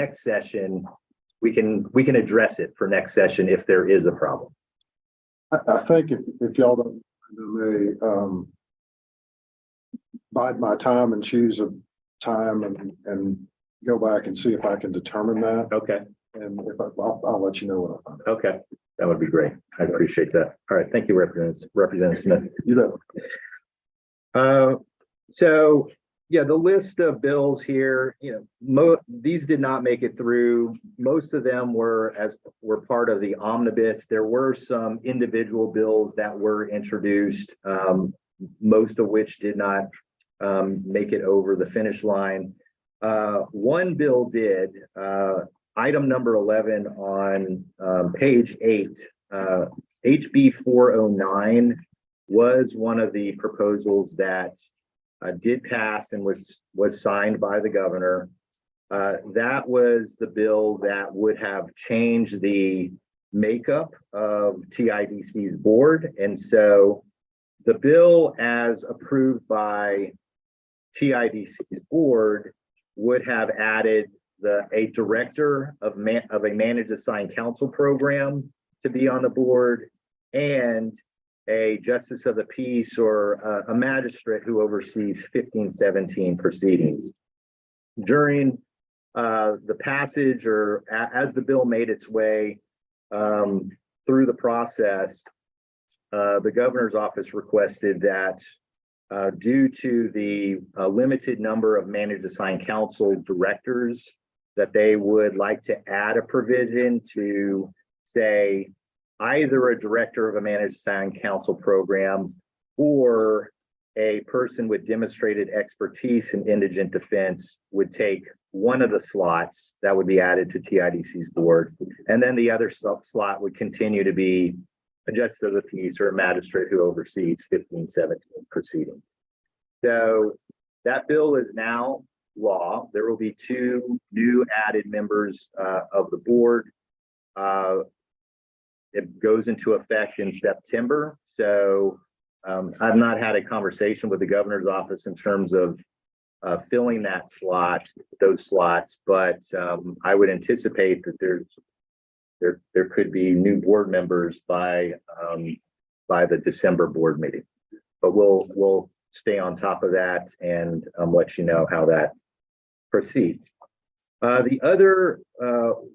next session, we can address it for next session if there is a problem. I think if y'all don't may bide my time and choose a time and go back and see if I can determine that. Okay. And if I'll let you know what I find out. Okay. That would be great. I appreciate that. All right. Thank you, Representative Smith. You know. So yeah, the list of bills here, these did not make it through. Most of them were part of the omnibus. There were some individual bills that were introduced, most of which did not make it over the finish line. One bill did, item number 11 on page 8, HB 409 was one of the proposals that did pass and was signed by the governor. That was the bill that would have changed the makeup of TIDC's board. And so the bill as approved by TIDC's board would have added a director of a managed assigned counsel program to be on the board, and a justice of the peace or a magistrate who oversees 1517 proceedings. During the passage or as the bill made its way through the process, the governor's office requested that due to the limited number of managed assigned counsel directors, that they would like to add a provision to say either a director of a managed assigned counsel program or a person with demonstrated expertise in indigent defense would take one of the slots that would be added to TIDC's board. And then the other slot would continue to be a justice of the peace or a magistrate who oversees 1517 proceedings. So that bill is now law. There will be 2 new added members of the board. It goes into effect in September. So I've not had a conversation with the governor's office in terms of filling those slots, but I would anticipate that there could be new board members by the December board meeting. But we'll stay on top of that and let you know how that proceeds. The other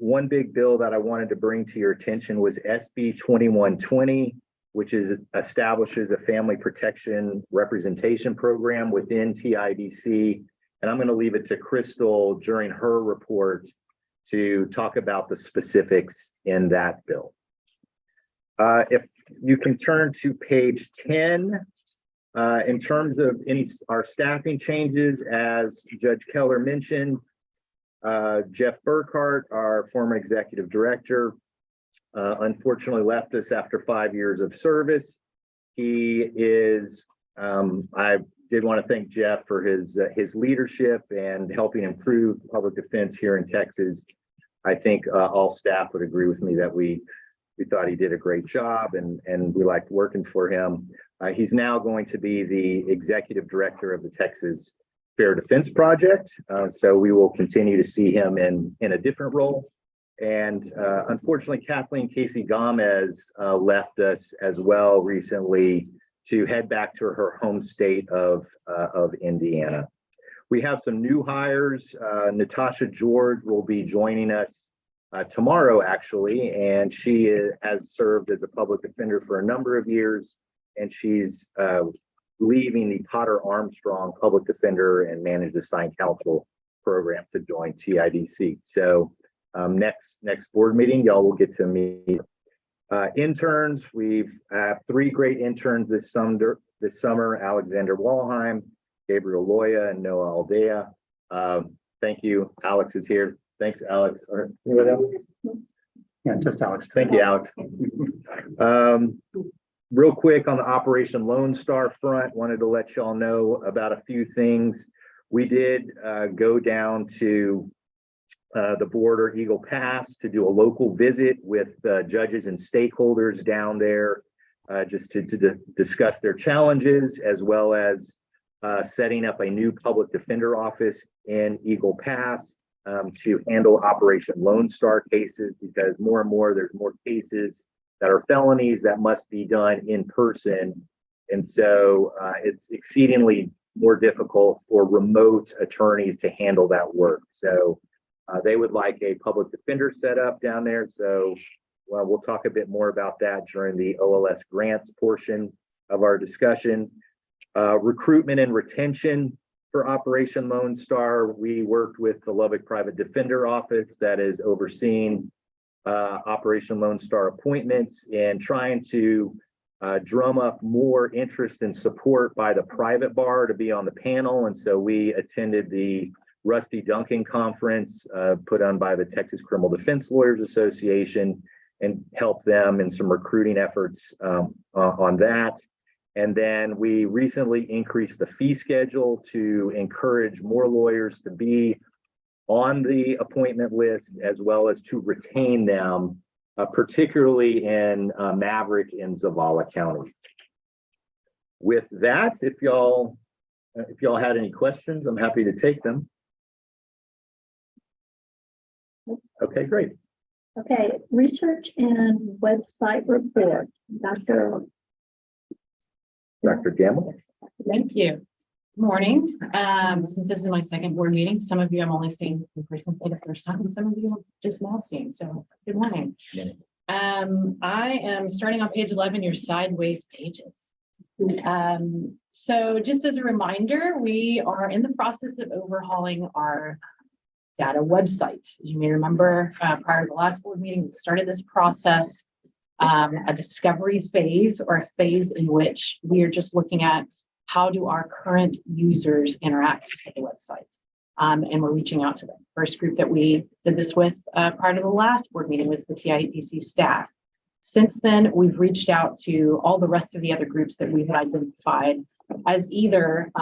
one big bill that I wanted to bring to your attention was SB 2120, which establishes a family protection representation program within TIDC. And I'm going to leave it to Crystal during her report to talk about the specifics in that bill. If you can turn to page 10, in terms of our staffing changes, as Judge Keller mentioned, Jeff Burkhart, our former executive director, unfortunately left us after 5 years of service. He is, I did want to thank Jeff for his leadership and helping improve public defense here in Texas. I think all staff would agree with me that we thought he did a great job and we liked working for him. He's now going to be the executive director of the Texas Fair Defense Project. So we will continue to see him in a different role. And unfortunately, Kathleen Casey Gomez left us as well recently to head back to her home state of Indiana. We have some new hires. Natasha George will be joining us tomorrow, actually, and she has served as a public defender for a number of years, and she's leaving the Potter Armstrong Public Defender and Managed Assigned Counsel program to join TIDC. So next board meeting, y'all will get to meet interns. We've 3 great interns this summer: Alexander Walheim, Gabriel Loya, and Noah Aldea. Thank you. Alex is here. Thanks, Alex. Or anybody else? Yeah, just Alex. Thank you, Alex. Real quick on the Operation Lone Star front, wanted to let y'all know about a few things. We did go down to the border, Eagle Pass, to do a local visit with judges and stakeholders down there, just to discuss their challenges, as well as setting up a new public defender office in Eagle Pass. to handle Operation Lone Star cases, because more and more there's more cases that are felonies that must be done in person. And so it's exceedingly more difficult for remote attorneys to handle that work. So they would like a public defender set up down there. So we'll talk a bit more about that during the OLS grants portion of our discussion. Recruitment and retention for Operation Lone Star. We worked with the Lubbock Private Defender Office that is overseeing Operation Lone Star appointments and trying to drum up more interest and support by the private bar to be on the panel. And so we attended the Rusty Duncan conference put on by the Texas Criminal Defense Lawyers Association and helped them in some recruiting efforts on that. And then we recently increased the fee schedule to encourage more lawyers to be on the appointment list, as well as to retain them, particularly in Maverick and Zavala County. With that, if y'all had any questions, I'm happy to take them. Okay, great. Okay, research and website report, Dr. Gamble. Thank you. Good morning. Since this is my second board meeting, some of you I'm only seeing in person for the first time, and some of you I'm just now seeing. So good morning. I am starting on page 11, your sideways pages. So just as a reminder, we are in the process of overhauling our data website. As you may remember, prior to the last board meeting, we started this process, a discovery phase, or a phase in which we are just looking at how do our current users interact with the website. And we're reaching out to them. First group that we did this with prior to the last board meeting was the TIPC staff. Since then, we've reached out to all the rest of the other groups that we had identified as either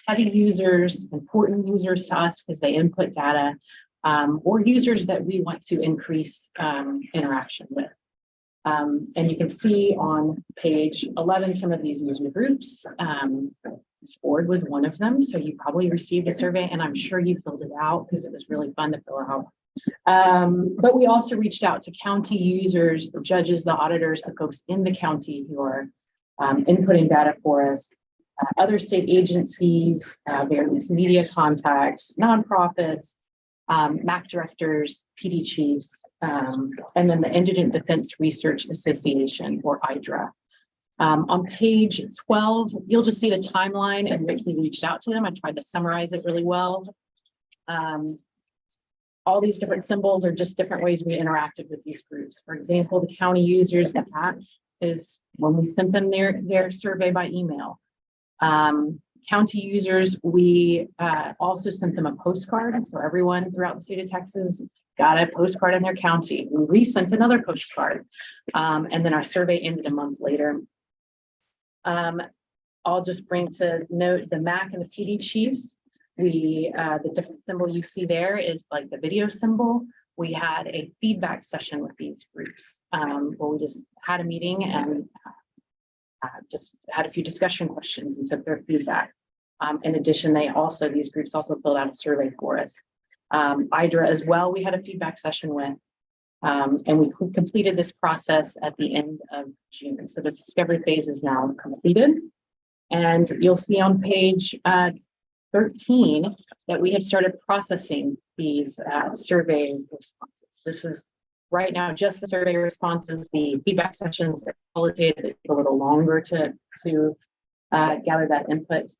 heavy users, important users to us because they input data, or users that we want to increase interaction with. And you can see on page 11 some of these user groups. This board was one of them, so you probably received a survey, and I'm sure you filled it out because it was really fun to fill out. But we also reached out to county users, the judges, the auditors, the folks in the county who are inputting data for us, other state agencies, various media contacts, nonprofits, MAC directors, PD chiefs, and then the Indigent Defense Research Association, or IDRA. On page 12, you'll just see the timeline in which we reached out to them. I tried to summarize it really well. All these different symbols are just different ways we interacted with these groups. For example, the county users, the @ is when we sent them their survey by email. County users, we also sent them a postcard. So everyone throughout the state of Texas got a postcard in their county. We resent another postcard. And then our survey ended a month later. I'll just bring to note the MAC and the PD chiefs. The different symbol you see there is like the video symbol. We had a feedback session with these groups where we just had a meeting and just had a few discussion questions and took their feedback. In addition, these groups also filled out a survey for us. IDRA as well, we had a feedback session with, and we completed this process at the end of June. So the discovery phase is now completed. And you'll see on page 13 that we have started processing these survey responses. This is right now just the survey responses. The feedback sessions are qualitative. They take a little longer to gather that input.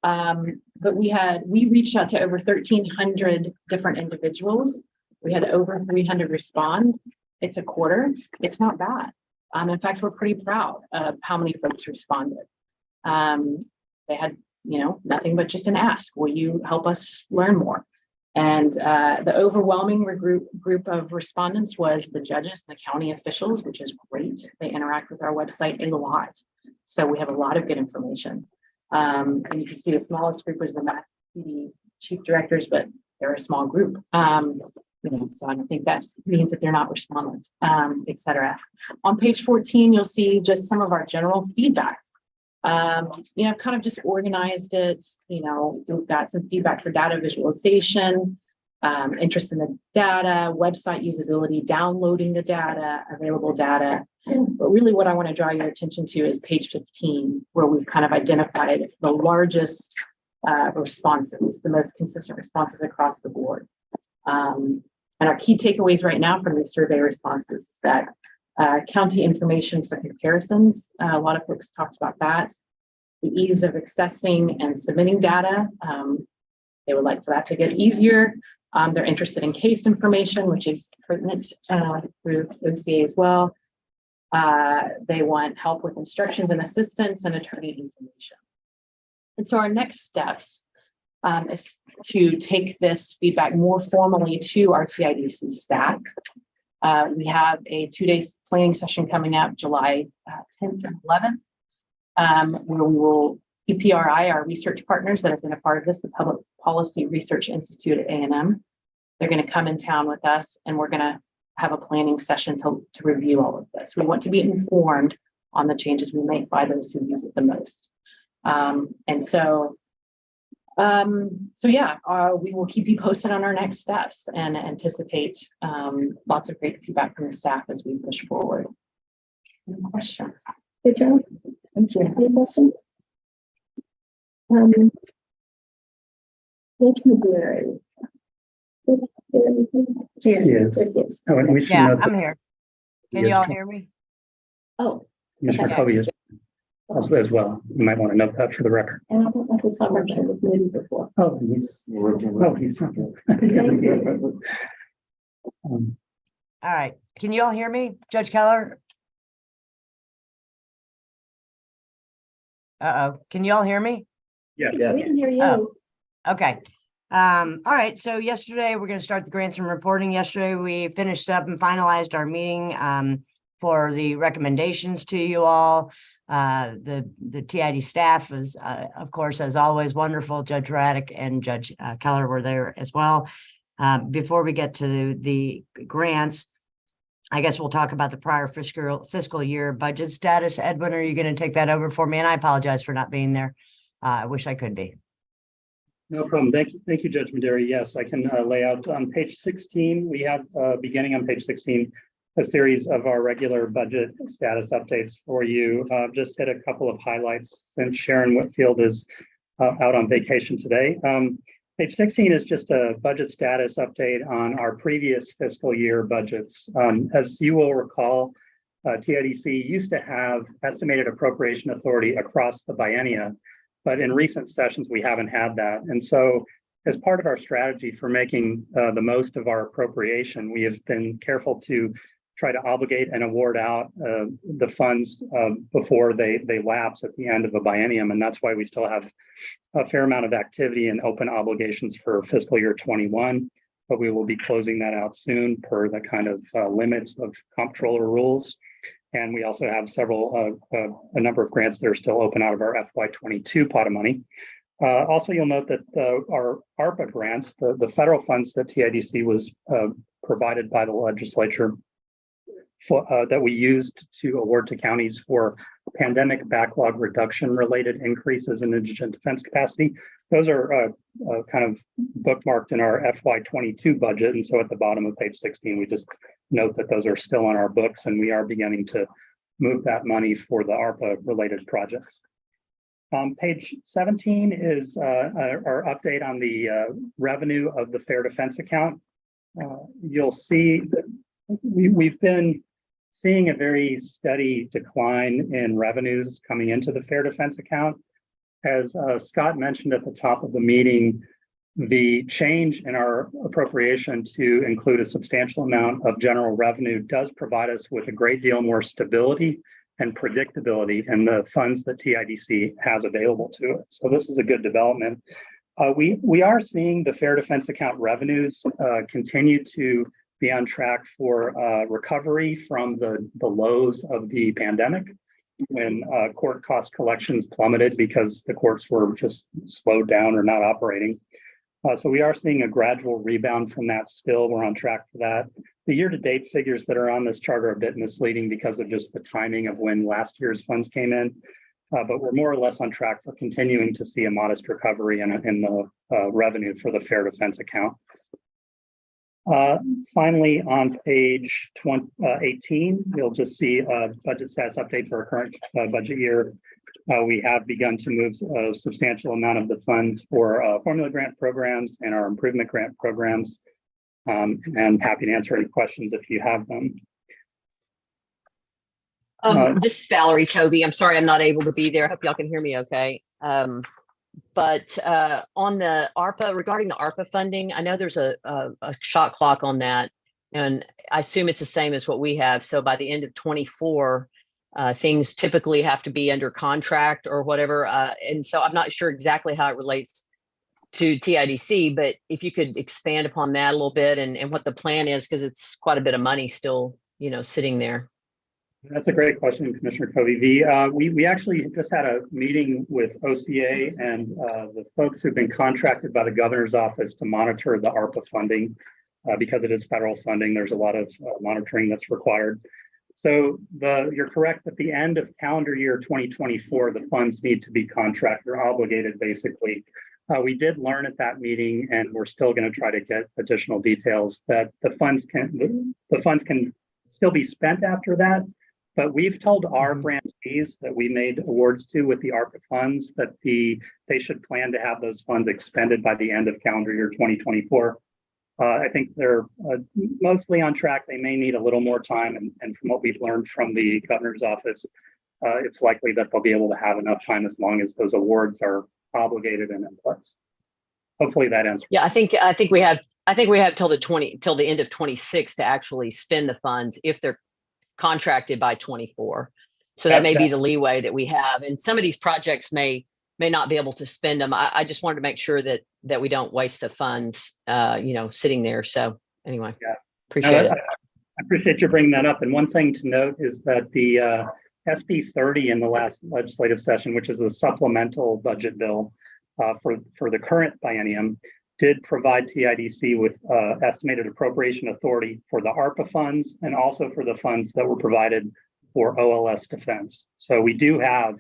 But we reached out to over 1,300 different individuals. We had over 300 respond. It's a quarter. It's not bad. In fact, we're pretty proud of how many folks responded. They had, nothing but just an ask. Will you help us learn more? And the overwhelming group of respondents was the judges, the county officials, which is great. They interact with our website a lot. So we have a lot of good information. And you can see the smallest group was the MAC PD chief directors, but they're a small group. So I don't think that means that they're not respondents, et cetera. On page 14, you'll see just some of our general feedback. I've kind of just organized it. We've got some feedback for data visualization, interest in the data, website usability, downloading the data, available data. But really what I want to draw your attention to is page 15, where we've kind of identified the largest responses, the most consistent responses across the board. And our key takeaways right now from the survey responses is that county information for comparisons, a lot of folks talked about that. The ease of accessing and submitting data, they would like for that to get easier. They're interested in case information, which is pertinent through OCA as well. They want help with instructions and assistance and attorney information. And so our next steps is to take this feedback more formally to our TIDC staff. We have a 2-day planning session coming up July 10th and 11th, where we will PPRI, our research partners that have been a part of this, the Public Policy Research Institute at A&M. They're going to come in town with us, and we're going to have a planning session to review all of this. We want to be informed on the changes we make by those who use it the most. We will keep you posted on our next steps and anticipate lots of great feedback from the staff as we push forward. Any questions? Good job. Thank you. Any questions? Judge McGarry. Yes. Oh, and we should Yeah, note that I'm here. Can you all hear me? Oh, Commissioner Okay. Covey is as well. You might want to note that for the record. and I don't know if it's on our committee before. Oh, he's not here. Um, All right. Can you all hear me? Judge Keller? Uh-oh. Can you all hear me? Yes. We can hear you. Oh. Okay. All right. So yesterday we're going to start the grants and reporting. Yesterday we finished up and finalized our meeting for the recommendations to you all. The TID staff was, of course, as always, wonderful. Judge Raddick and Judge Keller were there as well. Before we get to the grants, I guess we'll talk about the prior fiscal year budget status. Edwin, are you going to take that over for me? And I apologize for not being there. I wish I could be. No problem. Thank you, Judge Maderi. Yes, I can lay out on page 16. We have beginning on page 16, a series of our regular budget status updates for you. Just hit a couple of highlights since Sharon Whitfield is out on vacation today. Page 16 is just a budget status update on our previous fiscal year budgets. As you will recall, TIDC used to have estimated appropriation authority across the biennia, but in recent sessions, we haven't had that. And so as part of our strategy for making the most of our appropriation, we have been careful to try to obligate and award out the funds before they lapse at the end of a biennium. And that's why we still have a fair amount of activity and open obligations for fiscal year 21, but we will be closing that out soon per the kind of limits of comptroller rules. And we also have a number of grants that are still open out of our FY22 pot of money. Also, you'll note that our ARPA grants, the federal funds that TIDC was provided by the legislature that we used to award to counties for pandemic backlog reduction related increases in indigent defense capacity. Those are kind of bookmarked in our FY22 budget. And so at the bottom of page 16, we just note that those are still on our books and we are beginning to move that money for the ARPA related projects. Page 17 is our update on the revenue of the Fair Defense account. You'll see that we've been seeing a very steady decline in revenues coming into the Fair Defense account. As Scott mentioned at the top of the meeting, the change in our appropriation to include a substantial amount of general revenue does provide us with a great deal more stability and predictability in the funds that TIDC has available to it. So this is a good development. We are seeing the Fair Defense account revenues continue to be on track for recovery from the lows of the pandemic when court cost collections plummeted because the courts were just slowed down or not operating. So we are seeing a gradual rebound from that still. We're on track for that. The year-to-date figures that are on this chart are a bit misleading because of just the timing of when last year's funds came in. But we're more or less on track for continuing to see a modest recovery in the revenue for the Fair Defense account. Finally, on page 18, you'll just see a budget status update for our current budget year. We have begun to move a substantial amount of the funds for formula grant programs and our improvement grant programs. And happy to answer any questions if you have them. This is Valerie Tovey. I'm sorry I'm not able to be there. I hope y'all can hear me okay. But on the ARPA, regarding the ARPA funding, I know there's a shot clock on that. And I assume it's the same as what we have. So by the end of 24, things typically have to be under contract or whatever. And so I'm not sure exactly how it relates to TIDC, but if you could expand upon that a little bit and what the plan is, because it's quite a bit of money still, sitting there. That's a great question, Commissioner Covey. We actually just had a meeting with OCA and the folks who've been contracted by the governor's office to monitor the ARPA funding because it is federal funding. There's a lot of monitoring that's required. So you're correct. At the end of calendar year 2024, the funds need to be contracted or obligated, basically. We did learn at that meeting, and we're still going to try to get additional details that the funds can still be spent after that. But we've told our grantees that we made awards to with the ARPA funds that they should plan to have those funds expended by the end of calendar year 2024. I think they're mostly on track. They may need a little more time. And from what we've learned from the governor's office, it's likely that they'll be able to have enough time as long as those awards are obligated and in place. Hopefully that answers. Yeah, I think we have till the end of 26 to actually spend the funds if they're contracted by 24. So that may be the leeway that we have. And some of these projects may not be able to spend them. I just wanted to make sure that we don't waste the funds, sitting there. So anyway, appreciate it. I appreciate you bringing that up. And one thing to note is that the SB 30 in the last legislative session, which is a supplemental budget bill for the current biennium, did provide TIDC with estimated appropriation authority for the ARPA funds and also for the funds that were provided for OLS defense. So we do have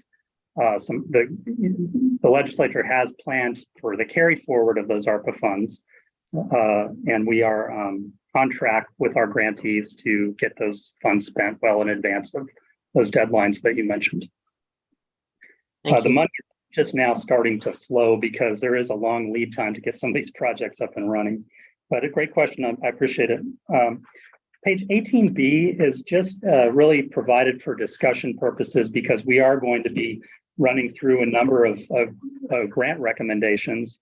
the legislature has planned for the carry forward of those ARPA funds. And we are on track with our grantees to get those funds spent well in advance of those deadlines that you mentioned. The money just now starting to flow because there is a long lead time to get some of these projects up and running. But a great question. I appreciate it. Page 18B is just really provided for discussion purposes because we are going to be running through a number of grant recommendations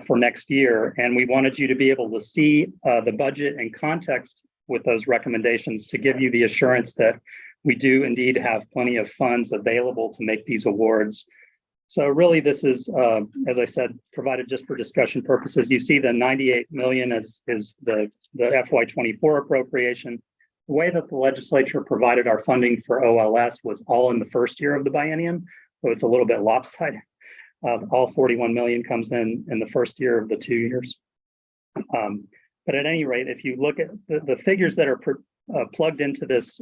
for next year. And we wanted you to be able to see the budget and context with those recommendations to give you the assurance that we do indeed have plenty of funds available to make these awards. So really, this is, as I said, provided just for discussion purposes. You see the 98 million is the FY24 appropriation. The way that the legislature provided our funding for OLS was all in the first year of the biennium. So it's a little bit lopsided. All 41 million comes in the first year of the 2 years. But at any rate, if you look at the figures that are plugged into this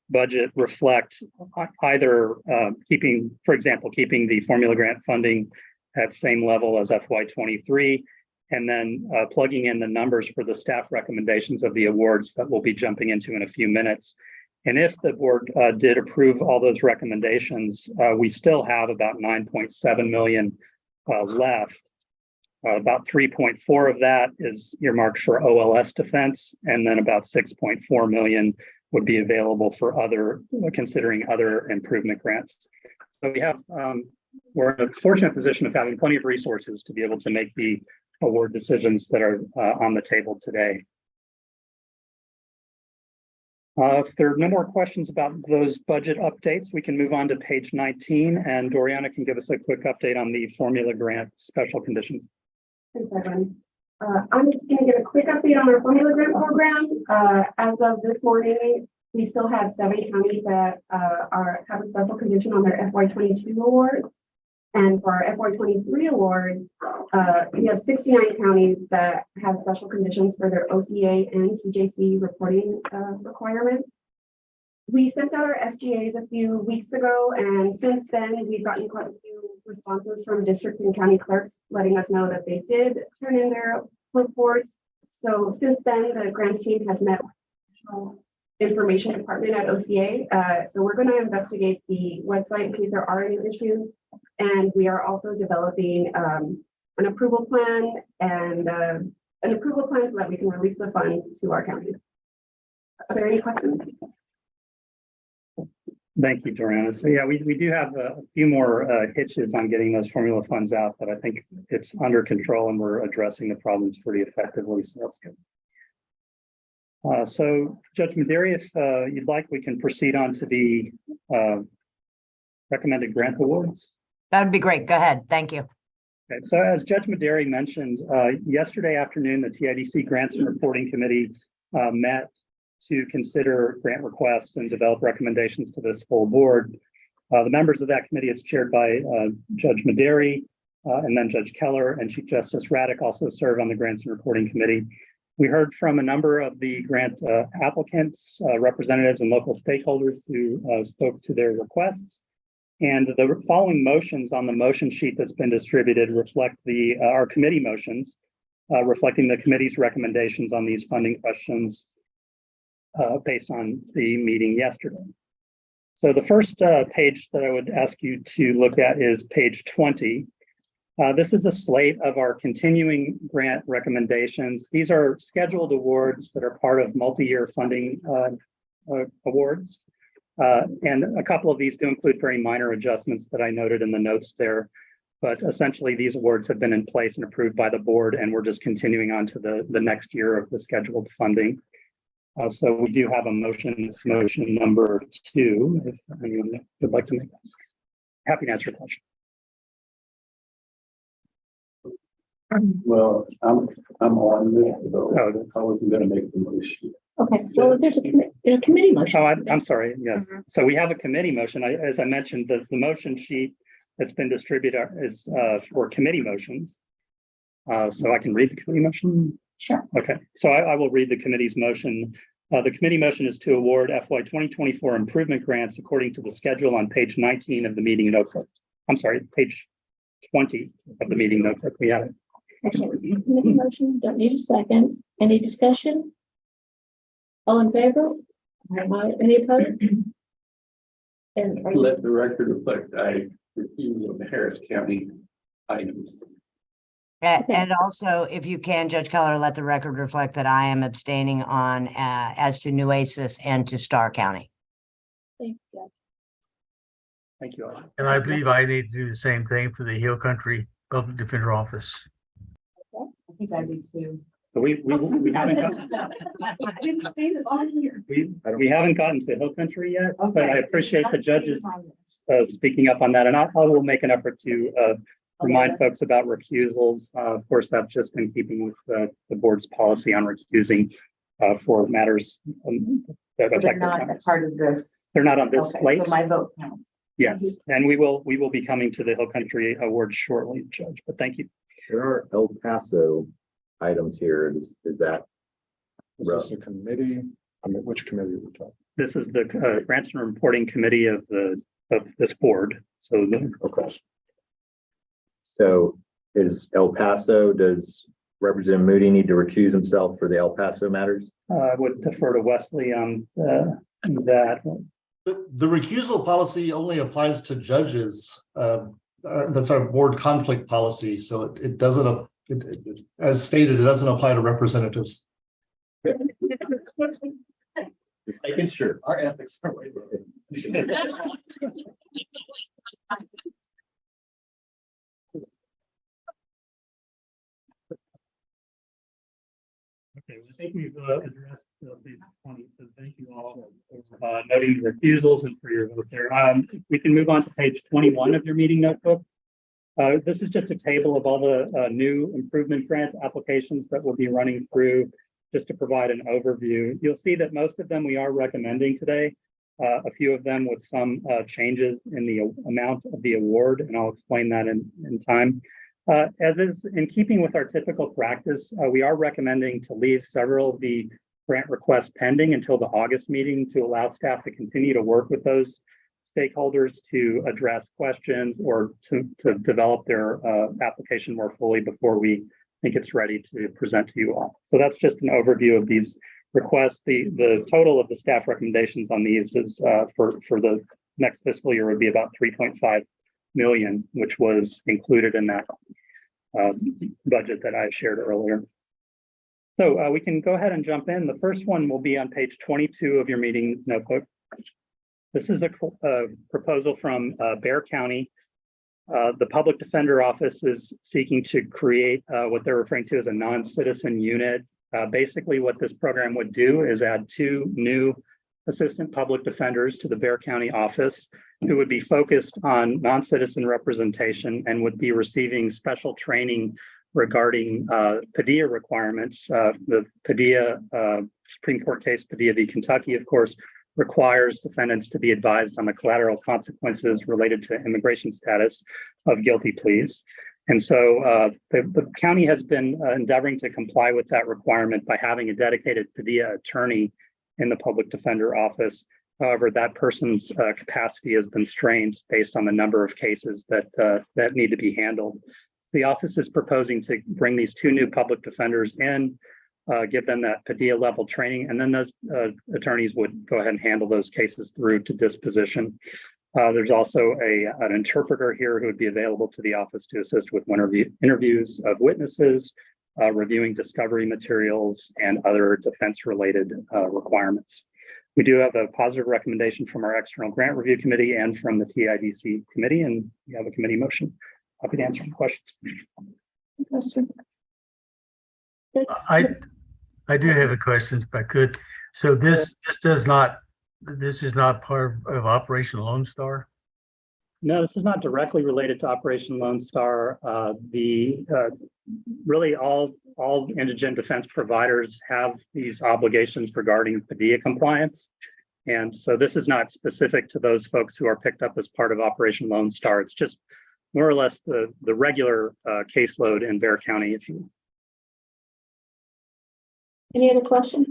budget reflect either keeping the formula grant funding at same level as FY23, and then plugging in the numbers for the staff recommendations of the awards that we'll be jumping into in a few minutes. And if the board did approve all those recommendations, we still have about 9.7 million left. About 3.4 of that is earmarked for OLS defense, and then about 6.4 million would be available for considering other improvement grants. So we have, we're in a fortunate position of having plenty of resources to be able to make the award decisions that are on the table today. If there are no more questions about those budget updates, we can move on to page 19, and Doriana can give us a quick update on the formula grant special conditions. Thanks, Evan. I'm just going to give a quick update on our formula grant program. As of this morning, we still have 7 counties that have a special condition on their FY22 award. And for our FY23 award, we have 69 counties that have special conditions for their OCA and TJC reporting requirements. We sent out our SGAs a few weeks ago, and since then, we've gotten quite a few responses from district and county clerks letting us know that they did turn in their reports. So since then, the grants team has met with the information department at OCA. So we're going to investigate the website in case there are any issues. And we are also developing an approval plan and so that we can release the funds to our county. Are there any questions? Thank you, Joanna. So yeah, we do have a few more hitches on getting those formula funds out, but I think it's under control and we're addressing the problems pretty effectively. So that's good. So Judge Maderi, if you'd like, we can proceed on to the recommended grant awards. That would be great. Go ahead. Thank you. Okay, so as Judge Maderi mentioned, yesterday afternoon, the TIDC Grants and Reporting Committee met to consider grant requests and develop recommendations to this full board. The members of that committee is chaired by Judge Maderi and then Judge Keller, and Chief Justice Raddick also serve on the Grants and Reporting Committee. We heard from a number of the grant applicants, representatives, and local stakeholders who spoke to their requests. And the following motions on the motion sheet that's been distributed reflect our committee motions, reflecting the committee's recommendations on these funding questions based on the meeting yesterday. So the first page that I would ask you to look at is page 20. This is a slate of our continuing grant recommendations. These are scheduled awards that are part of multi-year funding awards. And a couple of these do include very minor adjustments that I noted in the notes there. But essentially, these awards have been in place and approved by the board, and we're just continuing on to the next year of the scheduled funding. So we do have a motion, it's motion number 2, if anyone would like to make that. Happy to answer your question. Well, I'm on there, though. Oh, I wasn't gonna make the motion. Okay, well, if there's a committee motion. Oh, I'm sorry, yes. So we have a committee motion. As I mentioned, the motion sheet that's been distributed is for committee motions. So I can read the committee motion? Sure. Okay, so I will read the committee's motion. The committee motion is to award FY 2024 improvement grants according to the schedule on page 19 of the meeting notebook. I'm sorry, page 20 of the meeting notebook. We have it. Okay, committee motion, don't need a second. Any discussion? All in favor? Aye. Any opposed? And are you, Let the record reflect I refuse on the Harris County items. And also, if you can, Judge Keller, let the record reflect that I am abstaining on as to Nueces and to Starr County. thank you. Thank you. And I believe I need to do the same thing for the Hill Country Public Defender Office. I think I do too. So we haven't gotten, we haven't gotten to Hill Country yet, but I appreciate the judges speaking up on that. And I will make an effort to remind folks about recusals. Of course, that's just in keeping with the board's policy on recusing for matters that So they're affect. not a part of this. They're not on this Okay, slate. so my vote counts. Yes, and we will be coming to the Hill Country Award shortly, Judge, but thank you. There are El Paso items here. Is that? Is this a committee? I mean, which committee are we talking? This is the Grants and Reporting Committee of this board. So Okay. So is El Paso, does Representative Moody need to recuse himself for the El Paso matters? I would defer to Wesley on that. The recusal policy only applies to judges. That's our board conflict policy. So it doesn't, as stated, it doesn't apply to representatives. Just making sure. Our ethics are way Okay, I think we've addressed page 20, so thank you all for noting the refusals and for your vote there. We can move on to page 21 of your meeting notebook. This is just a table of all the new improvement grant applications that we'll be running through just to provide an overview. You'll see that most of them we are recommending today, a few of them with some changes in the amount of the award, and I'll explain that in time. As is in keeping with our typical practice, we are recommending to leave several of the grant requests pending until the August meeting to allow staff to continue to work with those stakeholders to address questions or to develop their application more fully before we think it's ready to present to you all. So that's just an overview of these requests. The total of the staff recommendations on these is for the next fiscal year would be about 3.5 million, which was included in that budget that I shared earlier. So we can go ahead and jump in. The first one will be on page 22 of your meeting notebook. This is a proposal from Bear County. The Public Defender Office is seeking to create what they're referring to as a non-citizen unit. Basically, what this program would do is add 2 new assistant public defenders to the Bear County office who would be focused on non-citizen representation and would be receiving special training regarding Padilla requirements. The Padilla Supreme Court case, Padilla v. Kentucky, of course, requires defendants to be advised on the collateral consequences related to immigration status of guilty pleas. And so the county has been endeavoring to comply with that requirement by having a dedicated Padilla attorney in the public defender office. However, that person's capacity has been strained based on the number of cases that need to be handled. The office is proposing to bring these 2 new public defenders in, give them that Padilla level training, and then those attorneys would go ahead and handle those cases through to disposition. There's also an interpreter here who would be available to the office to assist with interviews of witnesses, reviewing discovery materials, and other defense-related requirements. We do have a positive recommendation from our external grant review committee and from the TIDC committee, and we have a committee motion. Happy to answer any questions. Question? I do have a question if I could. So this is not part of Operation Lone Star? No, this is not directly related to Operation Lone Star. Really all indigent defense providers have these obligations regarding Padilla compliance. And so this is not specific to those folks who are picked up as part of Operation Lone Star. It's just more or less the regular caseload in Bear County, if you. Any other questions?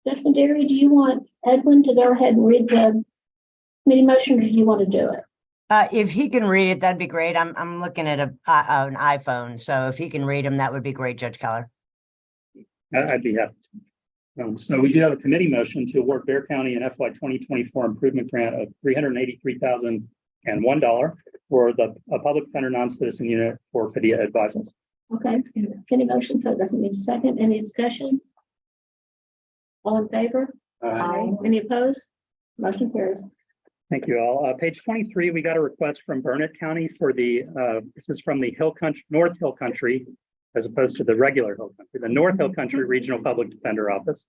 Judge Maderi, do you want Edwin to go ahead and read the committee motion, or do you want to do it? If he can read it, that'd be great. I'm looking at an iPhone, so if he can read them, that would be great, Judge Keller. I'd be happy to. So we do have a committee motion to award Bear County an FY 2024 improvement grant of $383,001 for a public defender non-citizen unit for Padilla advisors. Okay, committee motion, so it doesn't need a second. Any discussion? All in favor? Aye. Any opposed? Motion carries. Thank you all. Page 23, we got a request from Burnett County for the, this is from the North Hill Country, as opposed to the regular Hill Country, the North Hill Country Regional Public Defender Office.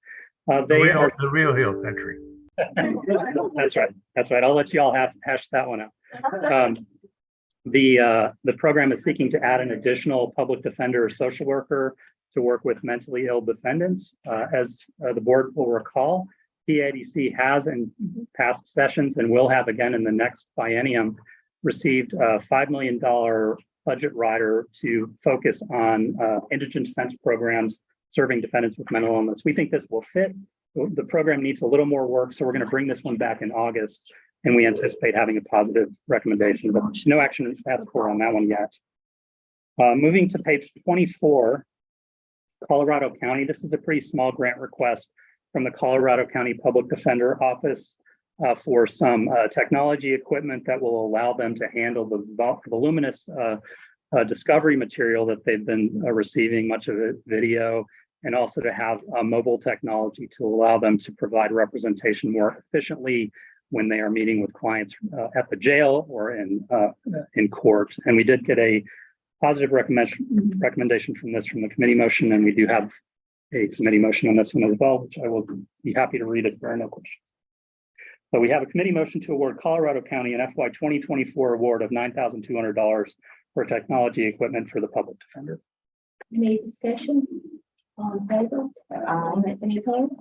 The real Hill Country. That's right. That's right. I'll let you all hash that one out. The program is seeking to add an additional public defender or social worker to work with mentally ill defendants. As the board will recall, TIDC has in past sessions and will have again in the next biennium received a $5 million budget rider to focus on indigent defense programs serving defendants with mental illness. We think this will fit. The program needs a little more work, so we're going to bring this one back in August, and we anticipate having a positive recommendation, but no action asked for on that one yet. Moving to page 24, Colorado County. This is a pretty small grant request from the Colorado County Public Defender Office for some technology equipment that will allow them to handle the voluminous discovery material that they've been receiving, much of it video, and also to have mobile technology to allow them to provide representation more efficiently when they are meeting with clients at the jail or in court. And we did get a positive recommendation from the committee motion, and we do have a committee motion on this one as well, which I will be happy to read if there are no questions. So we have a committee motion to award Colorado County an FY 2024 award of $9,200 for technology equipment for the public defender. Any discussion? All in favor? Aye. Any opposed?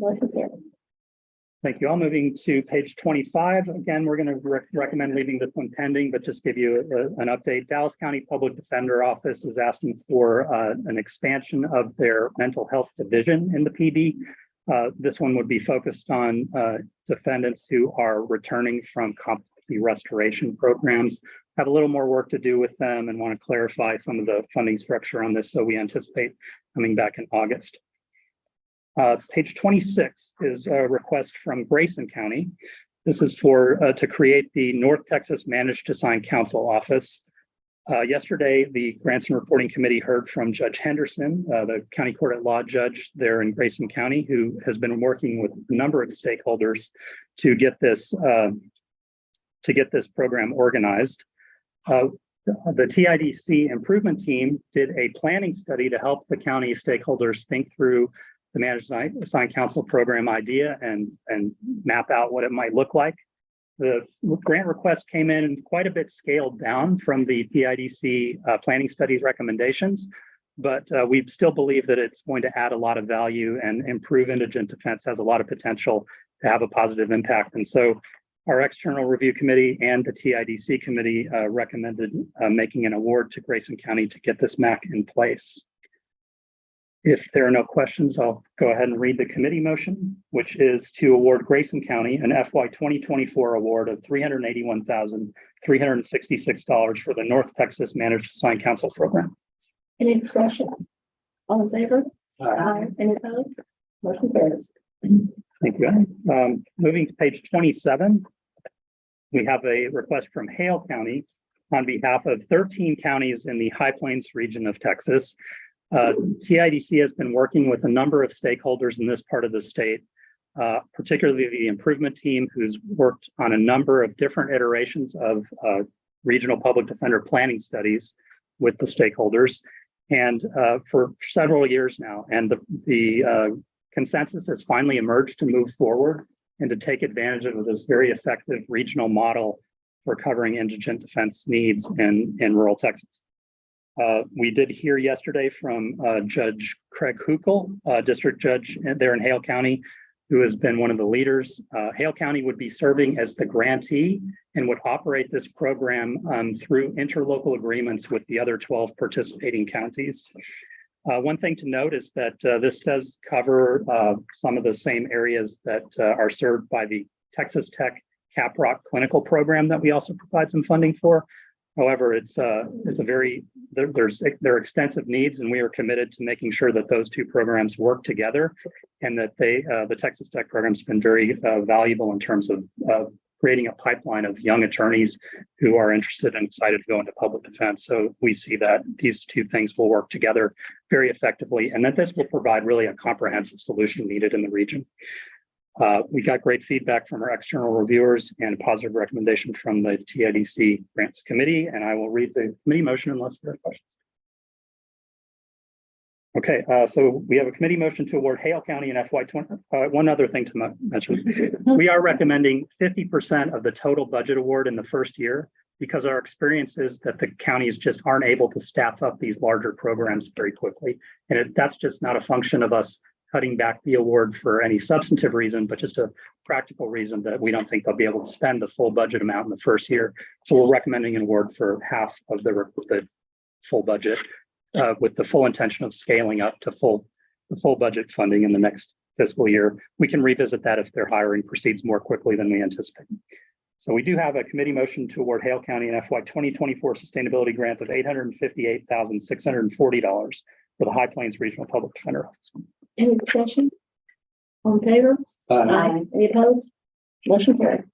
Motion carries. Thank you all. Moving to page 25. Again, we're going to recommend leaving this one pending, but just give you an update. Dallas County Public Defender Office is asking for an expansion of their mental health division in the PD. This one would be focused on defendants who are returning from competency restoration programs have a little more work to do with them and want to clarify some of the funding structure on this. So we anticipate coming back in August. Page 26 is a request from Grayson County. This is for to create the North Texas Managed Assigned Counsel Office. Yesterday, the Grants and Reporting Committee heard from Judge Henderson, the County Court at Law judge there in Grayson County, who has been working with a number of stakeholders to get this program organized. The TIDC improvement team did a planning study to help the county stakeholders think through the Managed Assigned Counsel program idea and map out what it might look like. The grant request came in quite a bit scaled down from the TIDC planning studies recommendations, but we still believe that it's going to add a lot of value and improve indigent defense, has a lot of potential to have a positive impact. And so our external review committee and the TIDC committee recommended making an award to Grayson County to get this MAC in place. If there are no questions, I'll go ahead and read the committee motion, which is to award Grayson County an FY 2024 award of $381,366 for the North Texas Managed Assigned Counsel Program. Any discussion? All in favor? Aye. Any opposed? Motion carries. Thank you. Moving to page 27, we have a request from Hale County on behalf of 13 counties in the High Plains region of Texas. TIDC has been working with a number of stakeholders in this part of the state, particularly the improvement team, who's worked on a number of different iterations of regional public defender planning studies with the stakeholders, and for several years now. And the consensus has finally emerged to move forward and to take advantage of this very effective regional model for covering indigent defense needs in rural Texas. We did hear yesterday from Judge Craig Huckel, district judge there in Hale County, who has been one of the leaders. Hale County would be serving as the grantee and would operate this program through interlocal agreements with the other 12 participating counties. One thing to note is that this does cover some of the same areas that are served by the Texas Tech CapRock clinical program that we also provide some funding for. However, there are extensive needs, and we are committed to making sure that those two programs work together, and that the Texas Tech program has been very valuable in terms of creating a pipeline of young attorneys who are interested and excited to go into public defense. So we see that these two things will work together very effectively, and that this will provide really a comprehensive solution needed in the region. We got great feedback from our external reviewers and a positive recommendation from the TIDC Grants Committee, and I will read the committee motion unless there are questions. Okay, so we have a committee motion to award Hale County an FY 20. One other thing to mention, we are recommending 50% of the total budget award in the first year, because our experience is that the counties just aren't able to staff up these larger programs very quickly. And that's just not a function of us cutting back the award for any substantive reason, but just a practical reason that we don't think they'll be able to spend the full budget amount in the first year. So we're recommending an award for half of the full budget, with the full intention of scaling up to the full budget funding in the next fiscal year. We can revisit that if their hiring proceeds more quickly than we anticipate. So we do have a committee motion to award Hale County an FY 2024 sustainability grant of $858,640 for the High Plains Regional Public Defender Office. Any discussion? All in favor? Aye. Any opposed? Motion carried.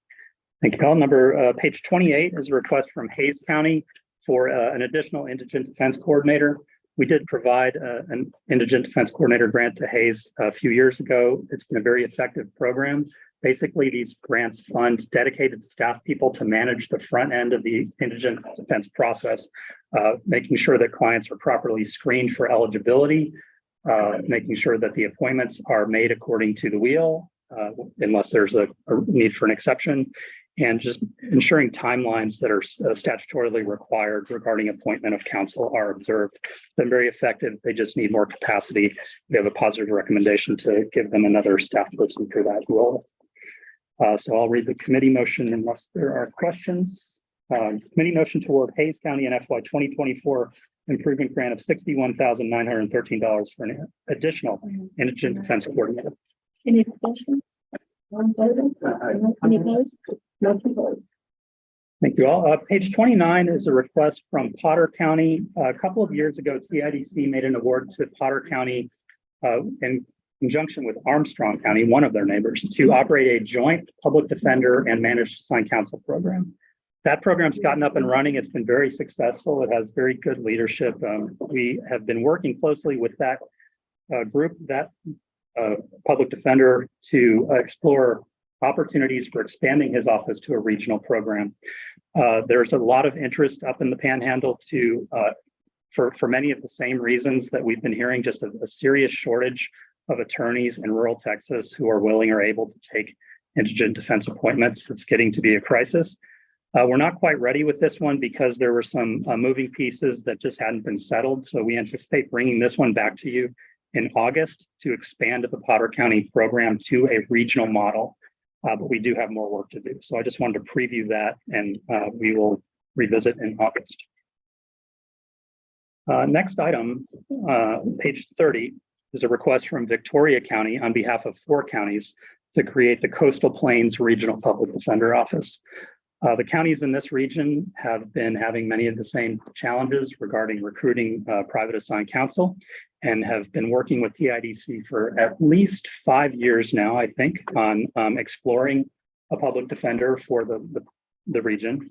Thank you, all. Page 28 is a request from Hays County for an additional indigent defense coordinator. We did provide an indigent defense coordinator grant to Hays a few years ago. It's been a very effective program. Basically, these grants fund dedicated staff people to manage the front end of the indigent defense process, making sure that clients are properly screened for eligibility, making sure that the appointments are made according to the wheel, unless there's a need for an exception, and just ensuring timelines that are statutorily required regarding appointment of counsel are observed. It's been very effective. They just need more capacity. We have a positive recommendation to give them another staff person for that role. So I'll read the committee motion unless there are questions. Committee motion to award Hays County an FY 2024 improvement grant of $61,913 for an additional indigent defense coordinator. Any discussion? All in favor? Any opposed? Motion carried. Thank you all. Page 29 is a request from Potter County. A couple of years ago, TIDC made an award to Potter County in conjunction with Armstrong County, one of their neighbors, to operate a joint public defender and managed assigned counsel program. That program's gotten up and running. It's been very successful. It has very good leadership. We have been working closely with that group, that public defender, to explore opportunities for expanding his office to a regional program. There's a lot of interest up in the Panhandle for many of the same reasons that we've been hearing, just a serious shortage of attorneys in rural Texas who are willing or able to take indigent defense appointments. It's getting to be a crisis. We're not quite ready with this one because there were some moving pieces that just hadn't been settled. So we anticipate bringing this one back to you in August to expand the Potter County program to a regional model. But we do have more work to do. So I just wanted to preview that, and we will revisit in August. Next item, page 30, is a request from Victoria County on behalf of 4 counties to create the Coastal Plains Regional Public Defender Office. The counties in this region have been having many of the same challenges regarding recruiting private assigned counsel, and have been working with TIDC for at least 5 years now, I think, on exploring a public defender for the region.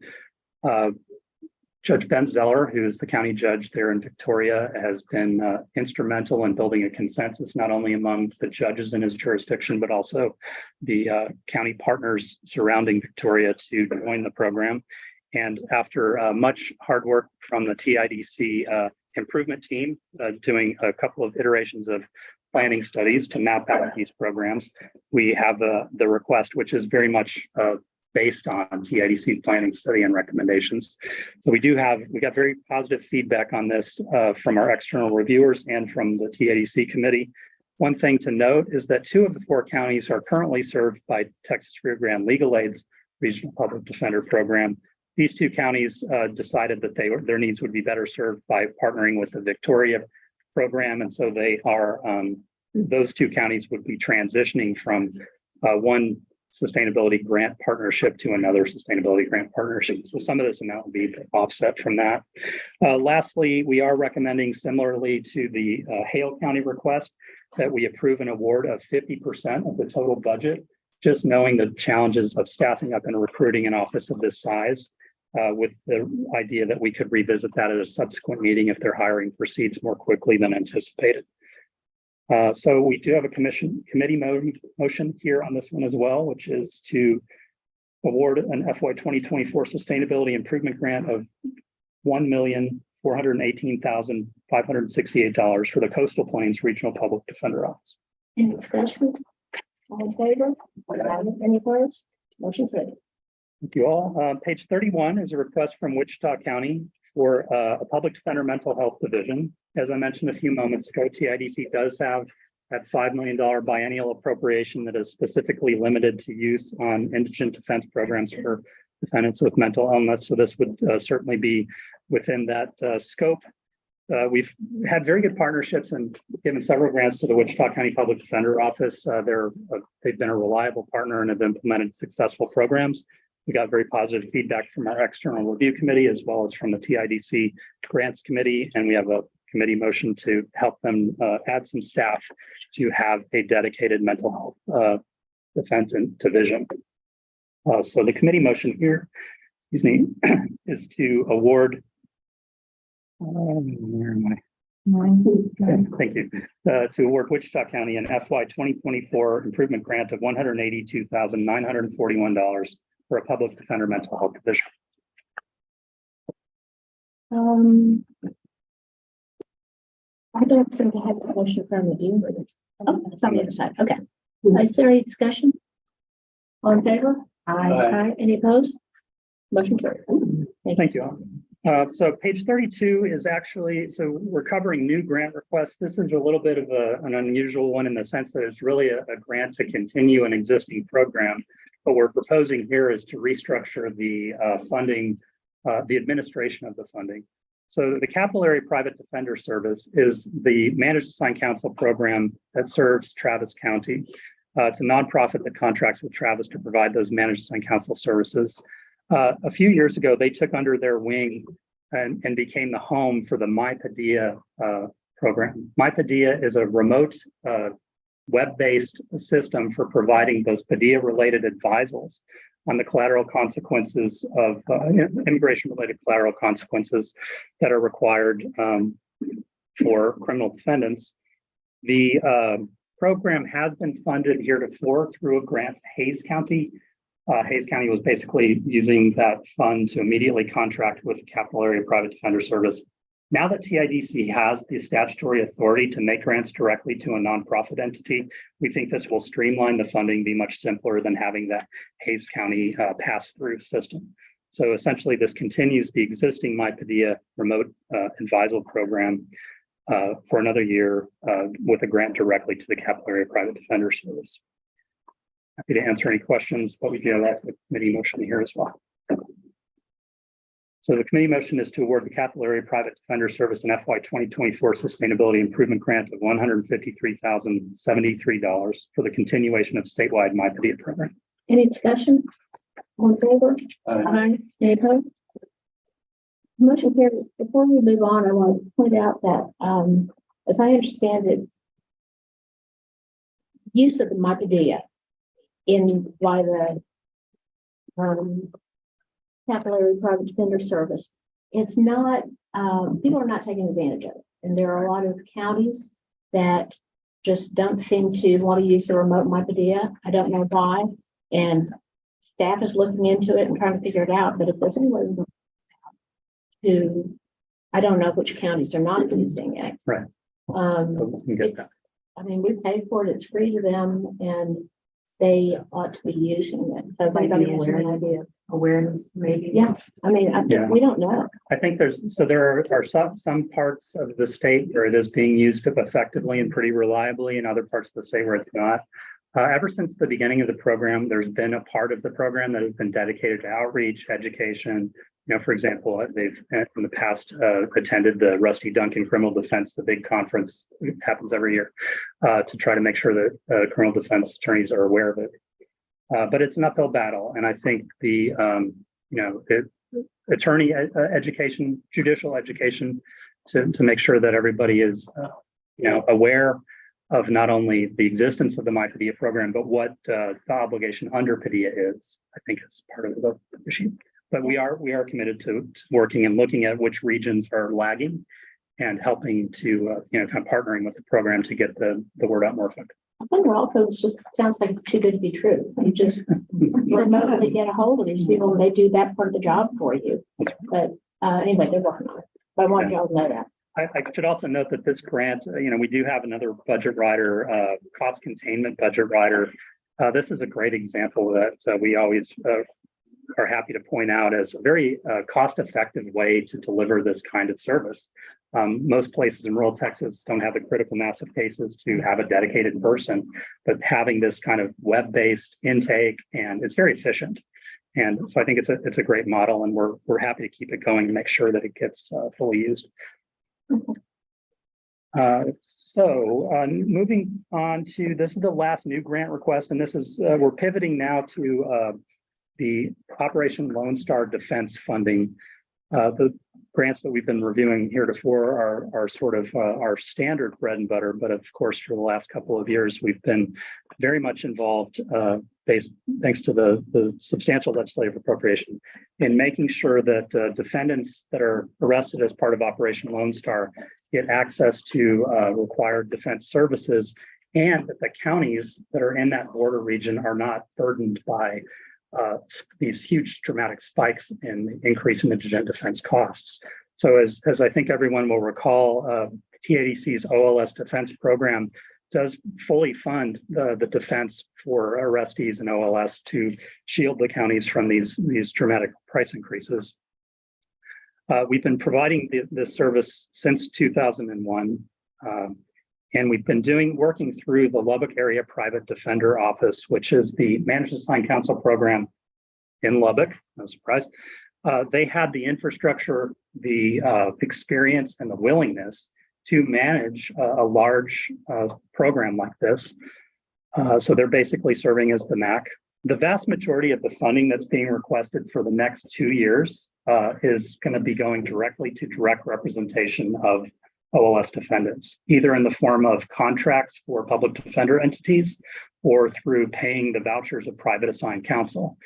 Judge Ben Zeller, who is the county judge there in Victoria, has been instrumental in building a consensus, not only among the judges in his jurisdiction, but also the county partners surrounding Victoria to join the program. And after much hard work from the TIDC improvement team, doing a couple of iterations of planning studies to map out these programs, we have the request, which is very much based on TIDC's planning study and recommendations. So we got very positive feedback on this from our external reviewers and from the TIDC committee. One thing to note is that 2 of the 4 counties are currently served by Texas Rio Grande Legal Aid's Regional Public Defender Program. These 2 counties decided that their needs would be better served by partnering with the Victoria program. And so those 2 counties would be transitioning from one sustainability grant partnership to another sustainability grant partnership. So some of this amount will be offset from that. Lastly, we are recommending, similarly to the Hale County request, that we approve an award of 50% of the total budget, just knowing the challenges of staffing up and recruiting an office of this size, with the idea that we could revisit that at a subsequent meeting if their hiring proceeds more quickly than anticipated. So we do have a committee motion here on this one as well, which is to award an FY 2024 sustainability improvement grant of $1,418,568 for the Coastal Plains Regional Public Defender Office. Any discussion? All in favor? Any opposed? Motion carried. Thank you all. Page 31 is a request from Wichita County for a public defender mental health division. As I mentioned a few moments ago, TIDC does have that $5 million biennial appropriation that is specifically limited to use on indigent defense programs for defendants with mental illness. So this would certainly be within that scope. We've had very good partnerships and given several grants to the Wichita County Public Defender Office. They've been a reliable partner and have implemented successful programs. We got very positive feedback from our external review committee as well as from the TIDC grants committee. And we have a committee motion to help them add some staff to have a dedicated mental health defense division. So the committee motion here, is to award, where am I? Okay, thank you. To award Wichita County an FY 2024 improvement grant of $182,941 for a public defender mental health division. I don't think I have the motion from the view. Oh, it's on the other side. Okay. Is there any discussion? All in favor? Aye. Any opposed? Motion carried. Thank you all. So page 32 is actually, so we're covering new grant requests. This is a little bit of an unusual one in the sense that it's really a grant to continue an existing program. What we're proposing here is to restructure the funding, the administration of the funding. So the Capillary Private Defender Service is the Managed Assigned Counsel program that serves Travis County. It's a nonprofit that contracts with Travis to provide those Managed Assigned Counsel services. A few years ago, they took under their wing and became the home for the My Padilla program. My Padilla is a remote web-based system for providing those Padilla-related advisals on the collateral consequences of immigration-related collateral consequences that are required for criminal defendants. The program has been funded heretofore through a grant to Hays County. Hays County was basically using that fund to immediately contract with the Capital Area Private Defender Service. Now that TIDC has the statutory authority to make grants directly to a nonprofit entity, we think this will streamline the funding, be much simpler than having that Hays County pass-through system. So essentially, this continues the existing My Padilla remote advisal program for another year with a grant directly to the Capital Area Private Defender Service. Happy to answer any questions, but we do have a committee motion here as well. So the committee motion is to award the Capital Area Private Defender Service an FY 2024 Sustainability Improvement Grant of $153,073 for the continuation of statewide My Padilla program. Any discussion? All in favor? Aye. Any opposed? Motion carries. Before we move on, I want to point out that, as I understand it, use of the My Padilla by the Capital Area Private Defender Service, it's not, people are not taking advantage of it. And there are a lot of counties that just don't seem to want to use the remote My Padilla. I don't know why. And staff is looking into it and trying to figure it out. But if there's any way to, I don't know which counties are not using it. Right. We get that. I mean, we pay for it, it's free to them, and they ought to be using it. So if anybody has any idea. Awareness, maybe. Yeah, I mean, we don't know. I think there are some parts of the state where it is being used effectively and pretty reliably, and other parts of the state where it's not. Ever since the beginning of the program, there's been a part of the program that has been dedicated to outreach, education. You know, for example, they've in the past attended the Rusty Duncan Criminal Defense, the big conference that happens every year, to try to make sure that criminal defense attorneys are aware of it. But it's an uphill battle, and I think the attorney education, judicial education, to make sure that everybody is aware of not only the existence of the My Padilla program, but what the obligation under Padilla is. I think is part of the issue. But we are committed to working and looking at which regions are lagging, and helping to kind of partnering with the program to get the word out more effectively. I think also it's just sounds like it's too good to be true. You just remotely get a hold of these people and they do that part of the job for you. But anyway, they're working on it. But I want y'all to know that. I should also note that this grant, we do have another budget rider, cost containment budget rider. This is a great example that we always are happy to point out as a very cost-effective way to deliver this kind of service. Most places in rural Texas don't have the critical mass of cases to have a dedicated person, but having this kind of web-based intake, and it's very efficient. And so I think it's a great model, and we're happy to keep it going to make sure that it gets fully used. Moving on to, this is the last new grant request, and this is, we're pivoting now to the Operation Lone Star Defense funding. The grants that we've been reviewing heretofore are sort of our standard bread and butter, but of course, for the last couple of years, we've been very much involved, thanks to the substantial legislative appropriation, in making sure that defendants that are arrested as part of Operation Lone Star get access to required defense services, and that the counties that are in that border region are not burdened by these huge dramatic spikes in increase in indigent defense costs. So as I think everyone will recall, TIDC's OLS defense program does fully fund the defense for arrestees and OLS to shield the counties from these dramatic price increases. We've been providing this service since 2001. And we've been working through the Lubbock Area Private Defender Office, which is the Managed Assigned Counsel program in Lubbock, no surprise. They had the infrastructure, the experience, and the willingness to manage a large program like this. So they're basically serving as the MAC The vast majority of the funding that's being requested for the next 2 years is going to be going directly to direct representation of OLS defendants, either in the form of contracts for public defender entities or through paying the vouchers of private assigned counsel.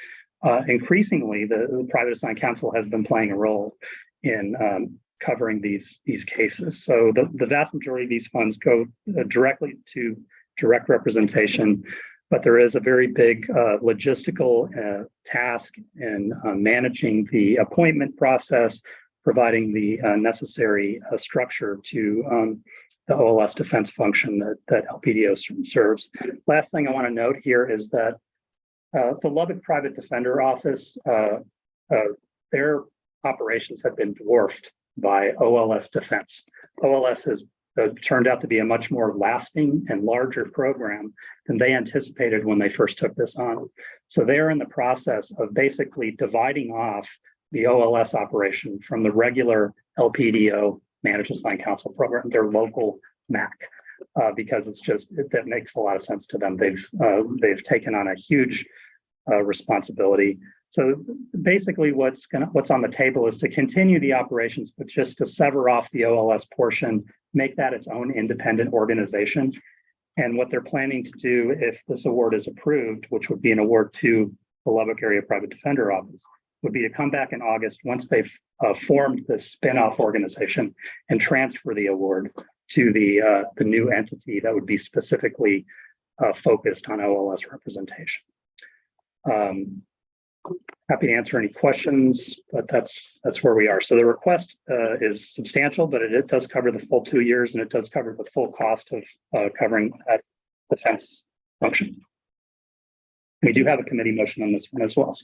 Increasingly, the private assigned counsel has been playing a role in covering these cases. So the vast majority of these funds go directly to direct representation, but there is a very big logistical task in managing the appointment process, providing the necessary structure to the OLS defense function that LPDO serves. Last thing I want to note here is that the Lubbock Private Defender Office, their operations have been dwarfed by OLS defense. OLS has turned out to be a much more lasting and larger program than they anticipated when they first took this on. So they're in the process of basically dividing off the OLS operation from the regular LPDO Managed Assigned Counsel program, their local MAC, because that makes a lot of sense to them. They've taken on a huge responsibility. So basically what's on the table is to continue the operations, but just to sever off the OLS portion, make that its own independent organization. And what they're planning to do if this award is approved, which would be an award to the Lubbock Area Private Defender Office, would be to come back in August once they've formed this spin-off organization and transfer the award to the new entity that would be specifically focused on OLS representation. Happy to answer any questions, but that's where we are. So the request is substantial, but it does cover the full 2 years, and it does cover the full cost of covering that defense function. We do have a committee motion on this one as well.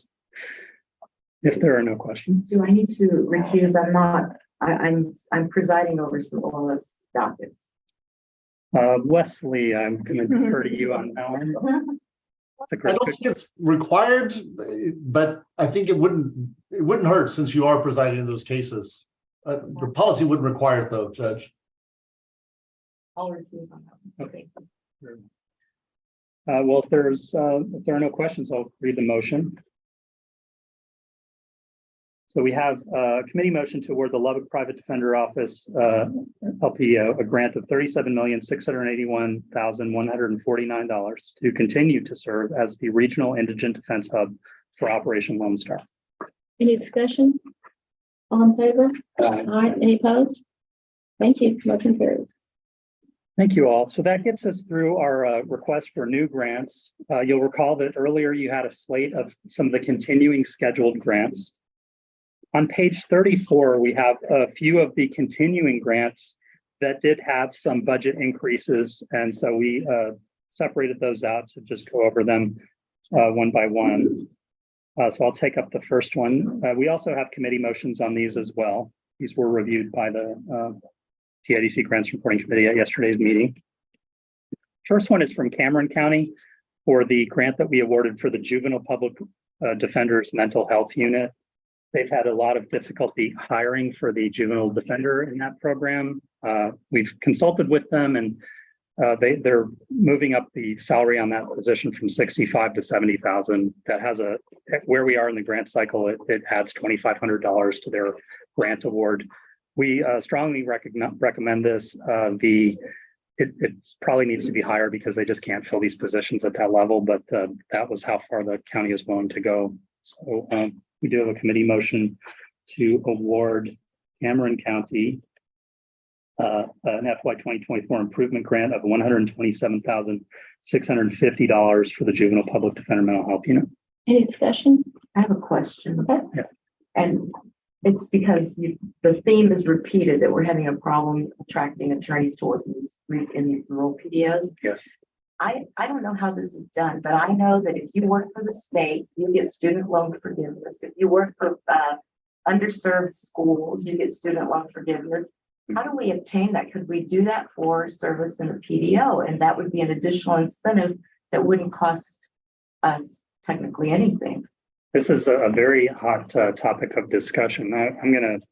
If there are no questions. Do I need to recuse? I'm presiding over some OLS dockets. Wesley, I'm going to defer to you on that one. That's a I great don't think it's required, but I think it wouldn't hurt since you are presiding in those cases. The policy wouldn't require it though, Judge. I'll recuse on that one. Okay. Well, if there are no questions, I'll read the motion. So we have a committee motion to award the Lubbock Private Defender Office, LPDO, a grant of $37,681,149 to continue to serve as the regional indigent defense hub for Operation Lone Star. Any discussion? All in favor? Aye. Any opposed? Thank you. Motion carries. Thank you all. So that gets us through our request for new grants. You'll recall that earlier you had a slate of some of the continuing scheduled grants. On page 34, we have a few of the continuing grants that did have some budget increases. And so we separated those out to just go over them one by one. So I'll take up the first one. We also have committee motions on these as well. These were reviewed by the TIDC Grants Reporting Committee at yesterday's meeting. First one is from Cameron County for the grant that we awarded for the Juvenile Public Defenders Mental Health Unit. They've had a lot of difficulty hiring for the juvenile defender in that program. We've consulted with them, and they're moving up the salary on that position from 65 to 70,000. That has where we are in the grant cycle, it adds $2,500 to their grant award. We strongly recommend this. It probably needs to be higher because they just can't fill these positions at that level, but that was how far the county is willing to go. So we do have a committee motion to award Cameron County an FY 2024 improvement grant of $127,650 for the Juvenile Public Defender Mental Health Unit. Any discussion? I have a question. Yeah. And it's because the theme is repeated that we're having a problem attracting attorneys to work in these rural PDOs. Yes. I don't know how this is done, but I know that if you work for the state, you get student loan forgiveness. If you work for underserved schools, you get student loan forgiveness. How do we obtain that? Could we do that for service in the PDO? And that would be an additional incentive that wouldn't cost us technically anything. This is a very hot topic of discussion. I'm going to,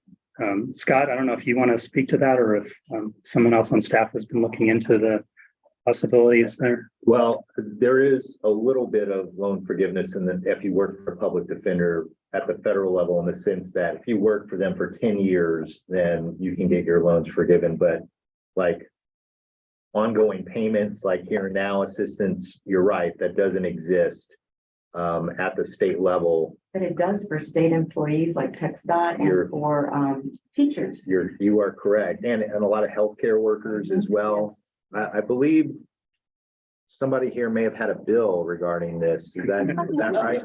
Scott, I don't know if you want to speak to that or if someone else on staff has been looking into the possibilities there? Well, there is a little bit of loan forgiveness in the, if you work for a public defender at the federal level, in the sense that if you work for them for 10 years, then you can get your loans forgiven. But like ongoing payments, like here and now assistance, you're right, that doesn't exist at the state level. But it does for state employees like TxDOT You're- and for teachers. You are correct. And a lot of healthcare workers as well. I believe somebody here may have had a bill regarding this. Is that right?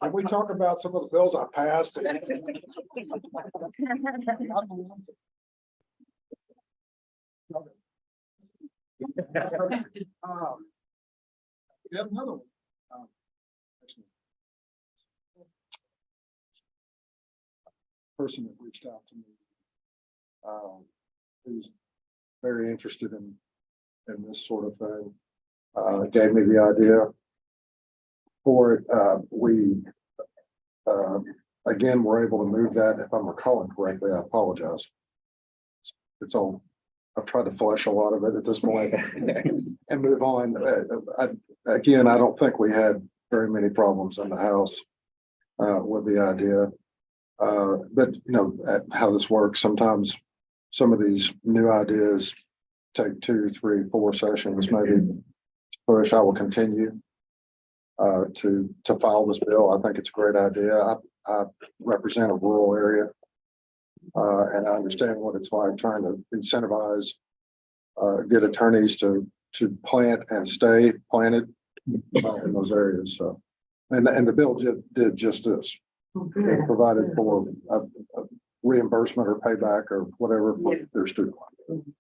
Can we talk about some of the bills I passed? We have another one. Person that reached out to me, who's very interested in this sort of thing, gave me the idea for it. We again, we're able to move that, if I'm recalling correctly, I apologize. It's all, I've tried to flush a lot of it at this point and move on. Again, I don't think we had very many problems in the House with the idea. But you know, how this works, sometimes some of these new ideas take 2, 3, 4 sessions, maybe to push. I will continue to file this bill. I think it's a great idea. I represent a rural area, and I understand what it's like trying to incentivize, get attorneys to plant and stay planted in those areas. So, and the bill did just this. It provided for a reimbursement or payback or whatever for their student loan.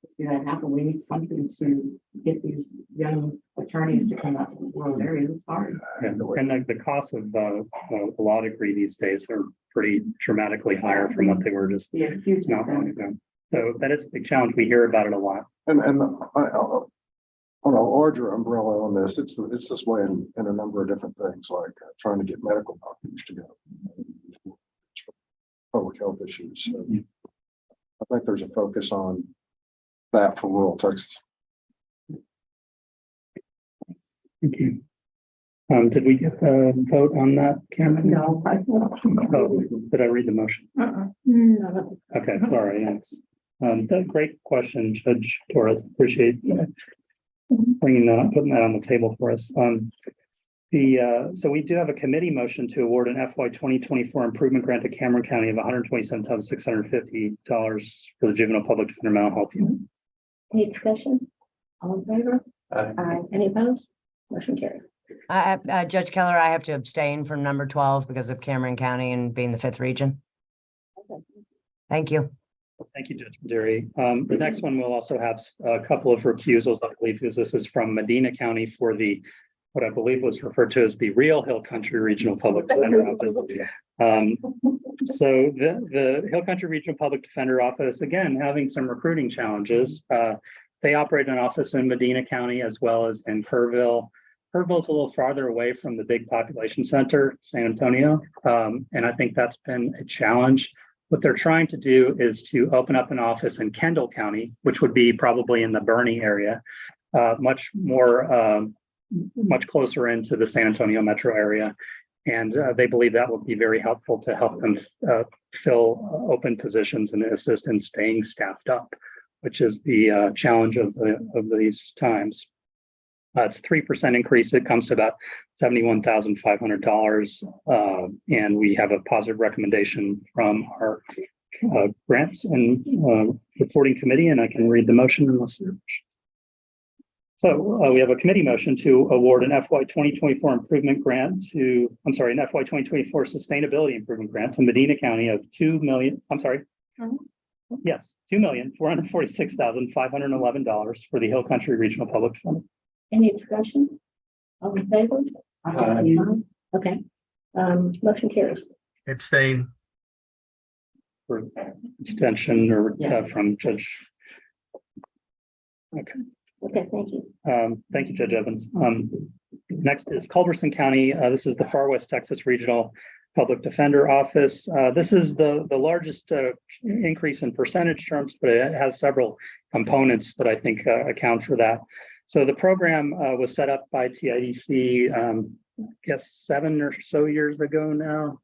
See that happen. We need something to get these young attorneys to come out to the rural areas. It's hard. And the cost of a law degree these days are pretty dramatically higher from what they were just Yeah, huge. not long ago. So that is a big challenge. We hear about it a lot. And on a larger umbrella on this, it's this way in a number of different things, like trying to get medical doctors to go. Public health issues. So I think there's a focus on that for rural Texas. Thank you. Did we get a vote on that, Cameron? No. Oh, did I read the motion? No. Okay, sorry. Yes. Great question, Judge Torres. Appreciate putting that on the table for us. So we do have a committee motion to award an FY 2024 improvement grant to Cameron County of $127,650 for the juvenile public defender mental health unit. Any discussion? All in favor? Aye. Any opposed? Motion carried. Judge Keller, I have to abstain from number 12 because of Cameron County and being the 5th region. Thank you. Thank you, Judge Maderi. The next one will also have a couple of recusals, I believe, because this is from Medina County for the, what I believe was referred to as the Real Hill Country Regional Public Defender Office. So the Hill Country Regional Public Defender Office, again, having some recruiting challenges. They operate an office in Medina County as well as in Kerrville. Kerrville's a little farther away from the big population center, San Antonio. And I think that's been a challenge. What they're trying to do is to open up an office in Kendall County, which would be probably in the Bernie area, much closer into the San Antonio metro area. And they believe that will be very helpful to help them fill open positions and assist in staying staffed up, which is the challenge of these times. It's a 3% increase. It comes to about $71,500. And we have a positive recommendation from our grants and reporting committee, and I can read the motion unless there are questions. So we have a committee motion to award an FY 2024 improvement grant to, an FY 2024 sustainability improvement grant to Medina County of $2,446,511 for the Hill Country Regional Public Defender. Any discussion? All in favor? Aye. Okay. Motion carries. Abstain. For extension or from Judge. Okay. Okay, thank you. Thank you, Judge Evans. Next is Culberson County. This is the Far West Texas Regional Public Defender Office. This is the largest increase in percentage terms, but it has several components that I think account for that. So the program was set up by TIDC, I guess 7 or so years ago now.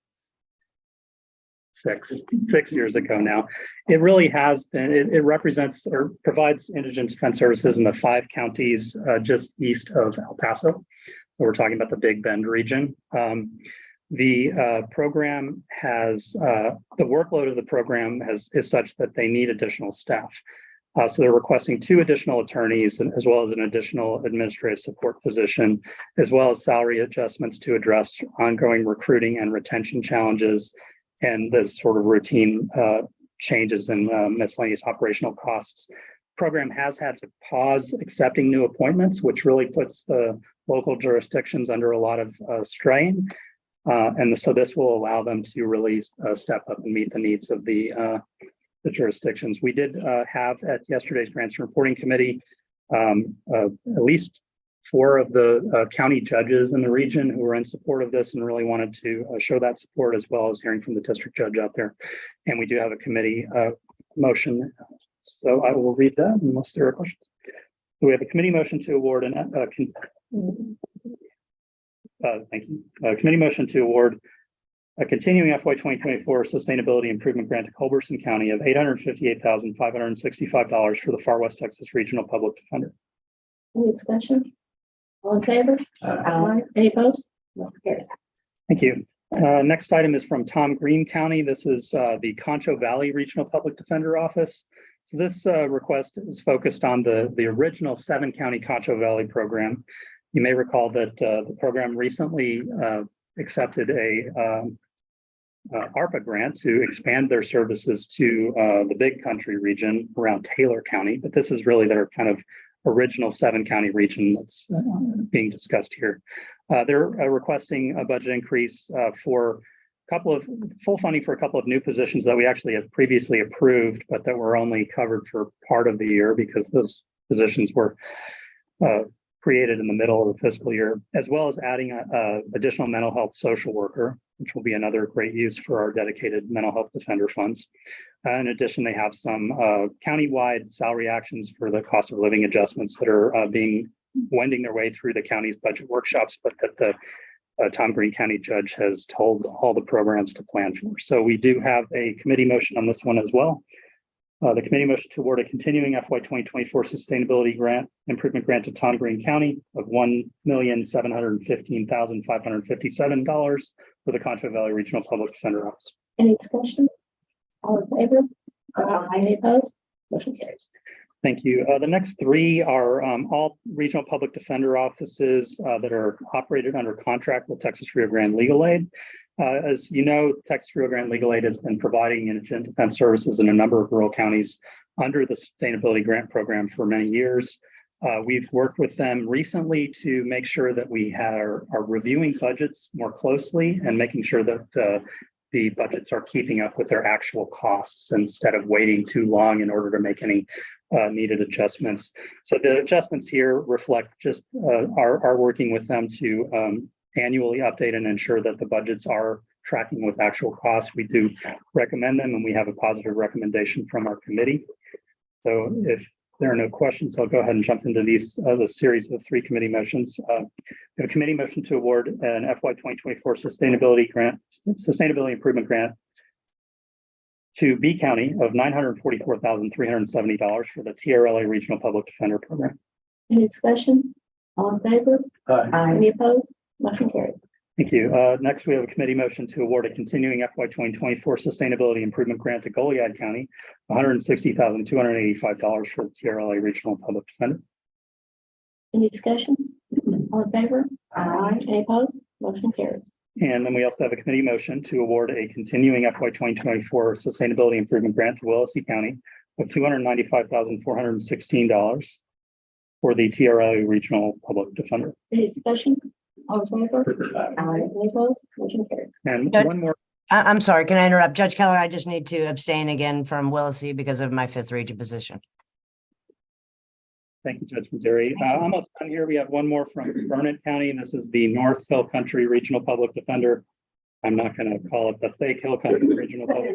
Six years ago now. It really has been, it represents or provides indigent defense services in the 5 counties just east of El Paso. So we're talking about the Big Bend region. The program has, the workload of the program is such that they need additional staff. So they're requesting 2 additional attorneys as well as an additional administrative support position, as well as salary adjustments to address ongoing recruiting and retention challenges and the sort of routine changes in miscellaneous operational costs. Program has had to pause accepting new appointments, which really puts the local jurisdictions under a lot of strain. And so this will allow them to really step up and meet the needs of the jurisdictions. We did have at yesterday's Grants and Reporting Committee, at least 4 of the county judges in the region who were in support of this and really wanted to show that support, as well as hearing from the district judge out there. And we do have a committee motion. So I will read that unless there are questions. So we have a committee motion to award thank you. Committee motion to award a continuing FY 2024 sustainability improvement grant to Culberson County of $858,565 for the Far West Texas Regional Public Defender. Any discussion? All in favor? Aye. Any opposed? Motion carries. Thank you. Next item is from Tom Green County. This is the Concho Valley Regional Public Defender Office. So this request is focused on the original 7-county Concho Valley program. You may recall that the program recently accepted a ARPA grant to expand their services to the Big Country region around Taylor County, but this is really their kind of original 7-county region that's being discussed here. They're requesting a budget increase for a couple of full funding for a couple of new positions that we actually have previously approved, but that were only covered for part of the year because those positions were created in the middle of the fiscal year, as well as adding a additional mental health social worker, which will be another great use for our dedicated mental health defender funds. In addition, they have some county-wide salary actions for the cost of living adjustments that are wending their way through the county's budget workshops, but that the Tom Green County judge has told all the programs to plan for. So we do have a committee motion on this one as well. The committee motion to award a continuing FY 2024 sustainability grant improvement grant to Tom Green County of $1,715,557 for the Concho Valley Regional Public Defender Office. Any discussion? All in favor? Aye. Any opposed? Motion carries. Thank you. The next 3 are all regional public defender offices that are operated under contract with Texas Rio Grande Legal Aid. As you know, Texas Rio Grande Legal Aid has been providing indigent defense services in a number of rural counties under the Sustainability Grant Program for many years. We've worked with them recently to make sure that we are reviewing budgets more closely and making sure that the budgets are keeping up with their actual costs instead of waiting too long in order to make any needed adjustments. So the adjustments here reflect just our working with them to annually update and ensure that the budgets are tracking with actual costs. We do recommend them, and we have a positive recommendation from our committee. So if there are no questions, I'll go ahead and jump into these the series of 3 committee motions. We have a committee motion to award an FY 2024 sustainability improvement grant to B County of $944,370 for the TRLA Regional Public Defender Program. Any discussion? All in favor? Aye. Any opposed? Motion carries. Thank you. Next, we have a committee motion to award a continuing FY 2024 sustainability improvement grant to Goliad County, $160,285 for the TRLA Regional Public Defender. Any discussion? All in favor? Aye. Any opposed? Motion carries. And then we also have a committee motion to award a continuing FY 2024 sustainability improvement grant to Willacy County of $295,416 for the TRLA Regional Public Defender. Any discussion? All in favor? Aye. Any opposed? Motion carries. And Good. one more. I'm sorry, can I interrupt? Judge Keller, I just need to abstain again from Willacy because of my 5th region position. Thank you, Judge Maderi. Almost done here. We have one more from Burnett County, and this is the North Hill Country Regional Public Defender. I'm not going to call it the fake Hill Country Regional Public.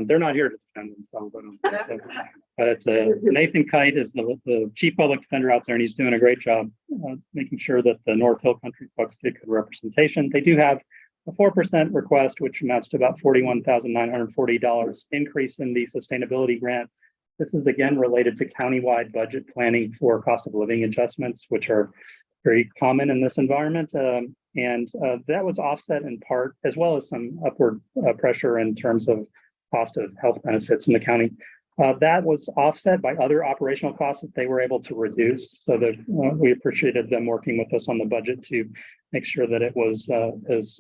They're not here to defend themselves. I don't think so. But Nathan Kite is the chief public defender out there, and he's doing a great job making sure that the North Hill Country folks get good representation. They do have a 4% request, which amounts to about $41,940 increase in the sustainability grant. This is again related to countywide budget planning for cost of living adjustments, which are very common in this environment. That was offset in part, as well as some upward pressure in terms of cost of health benefits in the county. That was offset by other operational costs that they were able to reduce. So that we appreciated them working with us on the budget to make sure that it was as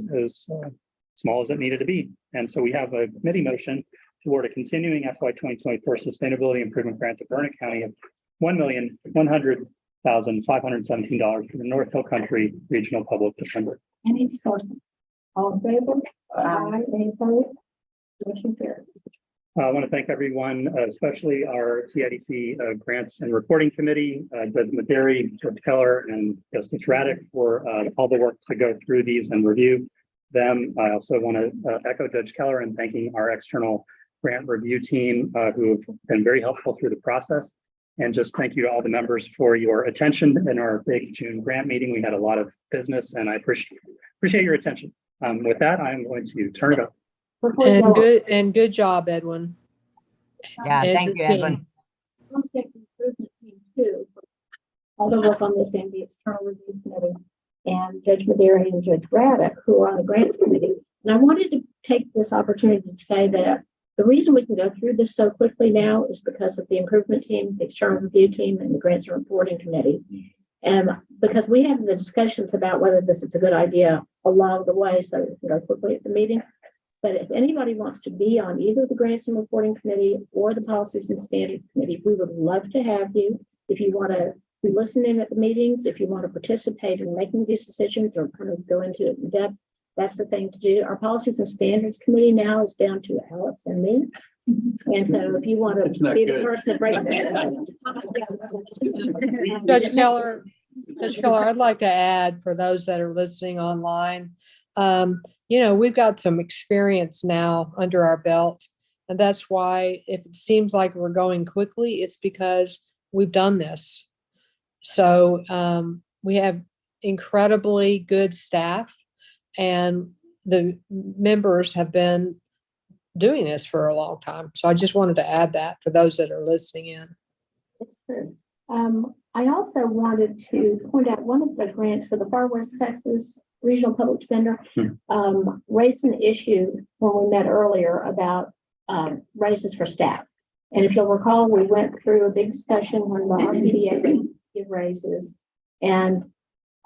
small as it needed to be. And so we have a committee motion toward a continuing FY 2024 sustainability improvement grant to Burnett County of $1,100,517 for the North Hill Country Regional Public Defender. Any discussion? All in favor? Aye. Any opposed? Motion carries. I want to thank everyone, especially our CIDC Grants and Reporting Committee, Judge Maderi, Judge Keller, and Justice Raddick for all the work to go through these and review them. I also want to echo Judge Keller in thanking our external grant review team who have been very helpful through the process. And just thank you to all the members for your attention in our big June grant meeting. We had a lot of business, and I appreciate your attention. With that, I'm going to turn it over. Good job, Edwin. Yeah, And thank your you, team. Edwin. I'll take the improvement team too. All the work on this and the external review committee and Judge Maderi and Judge Raddick, who are on the grants committee. And I wanted to take this opportunity to say that the reason we can go through this so quickly now is because of the improvement team, the external review team, and the grants and reporting committee. And because we had the discussions about whether this is a good idea along the way, so we can go quickly at the meeting. But if anybody wants to be on either the grants and reporting committee or the policies and standards committee, we would love to have you. If you want to be listening at the meetings, if you want to participate in making these decisions or kind of go into it in depth, that's the thing to do. Our policies and standards committee now is down to Alex and me. And so if you want to be the person to break that. Judge Keller, I'd like to add for those that are listening online, we've got some experience now under our belt. And that's why if it seems like we're going quickly, it's because we've done this. So we have incredibly good staff, and the members have been doing this for a long time. So I just wanted to add that for those that are listening in. It's true. I also wanted to point out one of the grants for the Far West Texas Regional Public Defender raised an issue when we met earlier about raises for staff. And if you'll recall, we went through a big discussion when the RPDA give raises. And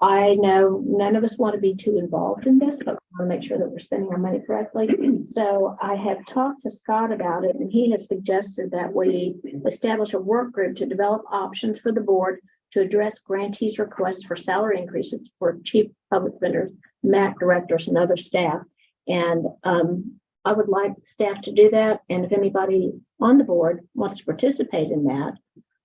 I know none of us want to be too involved in this, but we want to make sure that we're spending our money correctly. So I have talked to Scott about it, and he has suggested that we establish a work group to develop options for the board to address grantees' requests for salary increases for chief public defenders, MAC directors, and other staff. And I would like staff to do that. And if anybody on the board wants to participate in that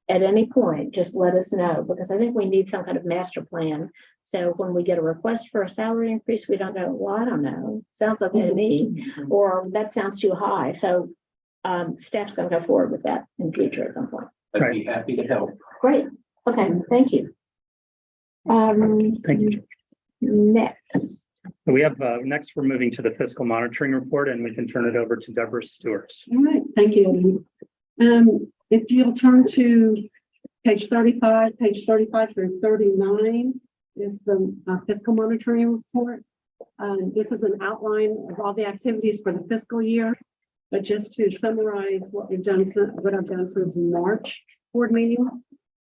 at any point, just let us know, because I think we need some kind of master plan. So when we get a request for a salary increase, we don't go, well, I don't know, sounds okay to me, or that sounds too high. So staff's going to go forward with that in future at some point. I'd be happy to help. Great. Okay, thank you. Thank you. Next. So we have next, we're moving to the fiscal monitoring report, and we can turn it over to Deborah Stewart. All right, thank you. If you'll turn to page 35 through 39 is the fiscal monitoring report. This is an outline of all the activities for the fiscal year, but just to summarize what we've done, what I've done since March board meeting.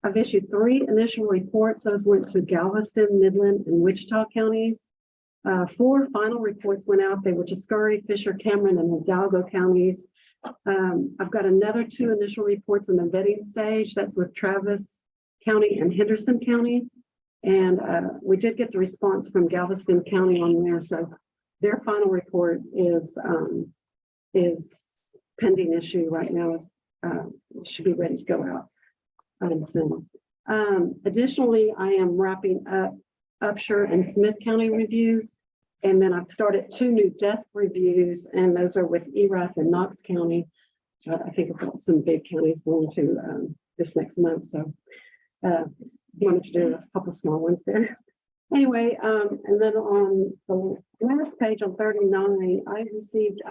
I've issued 3 initial reports. Those went to Galveston, Midland, and Wichita counties. 4 final reports went out. They were to Scurry, Fisher, Cameron, and Hidalgo counties. I've got another 2 initial reports in the vetting stage. That's with Travis County and Henderson County. And we did get the response from Galveston County on there. So their final report is pending issue right now. It should be ready to go out. Soon. Additionally, I am wrapping up Upshur and Smith County reviews. And then I've started 2 new desk reviews, and those are with ERAF in Knox County. I think I've got some big counties going to this next month, so wanted to do a couple small ones there. Anyway, and then on the last page on 39, I received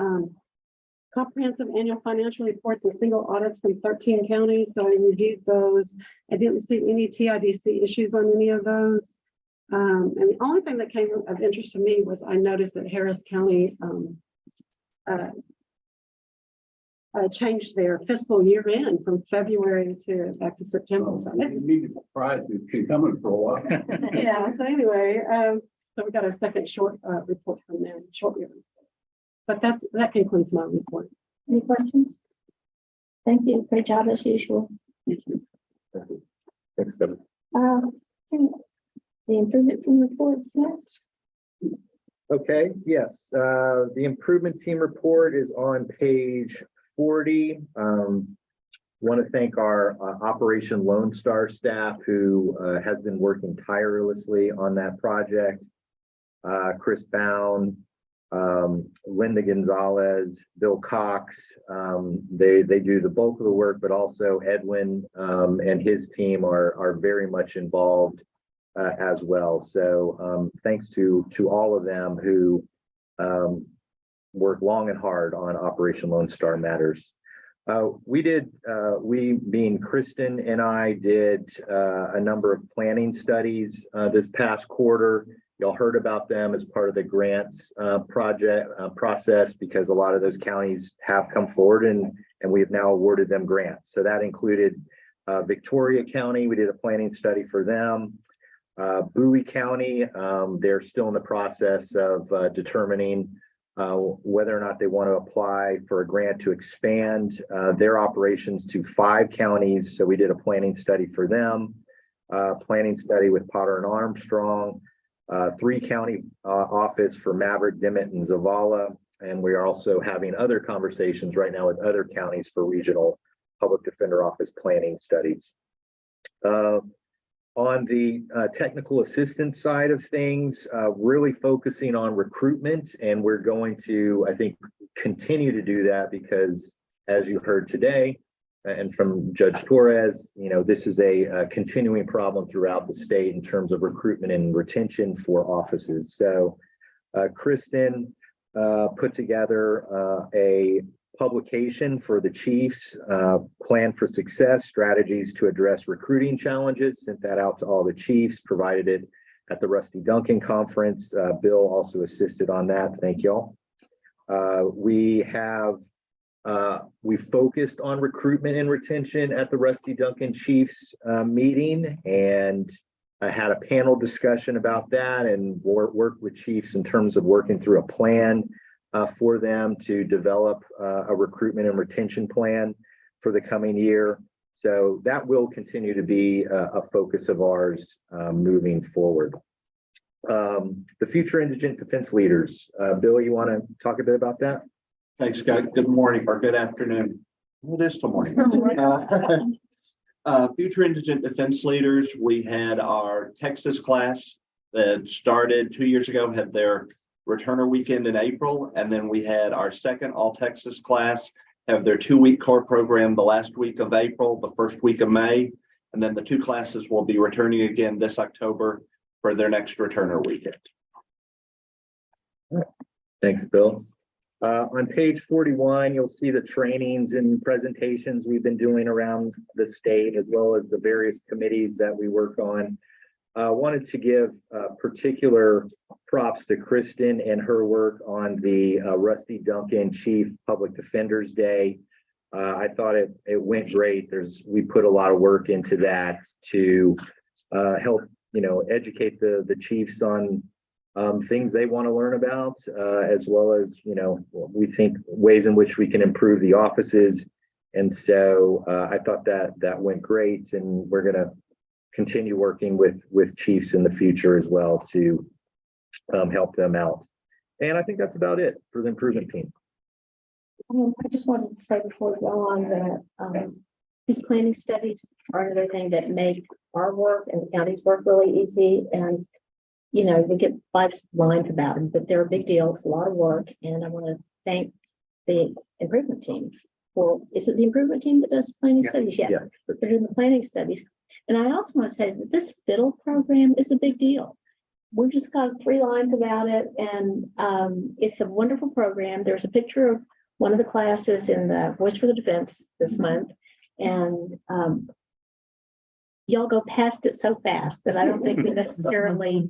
comprehensive annual financial reports and single audits from 13 counties. So I reviewed those. I didn't see any TIDC issues on any of those. And the only thing that came of interest to me was I noticed that Harris County changed their fiscal year end from February to back to September. So You need to surprise it's been coming for a while. yeah, so anyway, so we got a second short report from them, short year. But that concludes my report. Any questions? Thank you. Great job as usual. Thanks, Debbie. The improvement from reports next. Okay, yes, the improvement team report is on page 40. Want to thank our Operation Lone Star staff who has been working tirelessly on that project. Chris Bound, Linda Gonzalez, Bill Cox, they do the bulk of the work, but also Edwin and his team are very much involved as well. So thanks to all of them who work long and hard on Operation Lone Star matters. We being Kristen and I did a number of planning studies this past quarter. Y'all heard about them as part of the grants process because a lot of those counties have come forward and we have now awarded them grants. So that included Victoria County. We did a planning study for them. Bowie County, they're still in the process of determining whether or not they want to apply for a grant to expand their operations to 5 counties. So we did a planning study for them, planning study with Potter and Armstrong, 3 county office for Maverick, Dimmitt, and Zavala. And we are also having other conversations right now with other counties for regional public defender office planning studies. On the technical assistance side of things, really focusing on recruitment, and we're going to, I think, continue to do that because, as you heard today, and from Judge Torres, you know, this is a continuing problem throughout the state in terms of recruitment and retention for offices. So, Kristen put together a publication for the chiefs, plan for success, strategies to address recruiting challenges, sent that out to all the chiefs, provided it at the Rusty Duncan conference. Bill also assisted on that. Thank y'all. We focused on recruitment and retention at the Rusty Duncan Chiefs meeting, and I had a panel discussion about that and worked with chiefs in terms of working through a plan for them to develop a recruitment and retention plan for the coming year. So that will continue to be a focus of ours moving forward. The future indigent defense leaders. Bill, you want to talk a bit about that? Thanks, Scott. Good morning or good afternoon. Well, it is still morning. Future indigent defense leaders. We had our Texas class that started 2 years ago, had their returner weekend in April, and then we had our second all Texas class have their 2-week core program the last week of April, the first week of May, and then the 2 classes will be returning again this October for their next returner weekend. Thanks, Bill. On page 41, you'll see the trainings and presentations we've been doing around the state, as well as the various committees that we work on. Wanted to give particular props to Kristen and her work on the Rusty Duncan Chief Public Defenders Day. I thought it went great. We put a lot of work into that to help, educate the chiefs on things they want to learn about, as well as, we think ways in which we can improve the offices. And so I thought that went great, and we're going to continue working with chiefs in the future as well to help them out. And I think that's about it for the improvement team. I just wanted to say before we go on that these planning studies are another thing that make our work and the county's work really easy. And you know, we get 5 lines about them, but they're a big deal. It's a lot of work. And I want to thank the improvement team for, is it the improvement team that does planning studies? Yeah. But they're doing the planning studies. And I also want to say that this FIDDLE program is a big deal. We've just got 3 lines about it, and it's a wonderful program. There's a picture of one of the classes in the Voice for the Defense this month, and y'all go past it so fast that I don't think we necessarily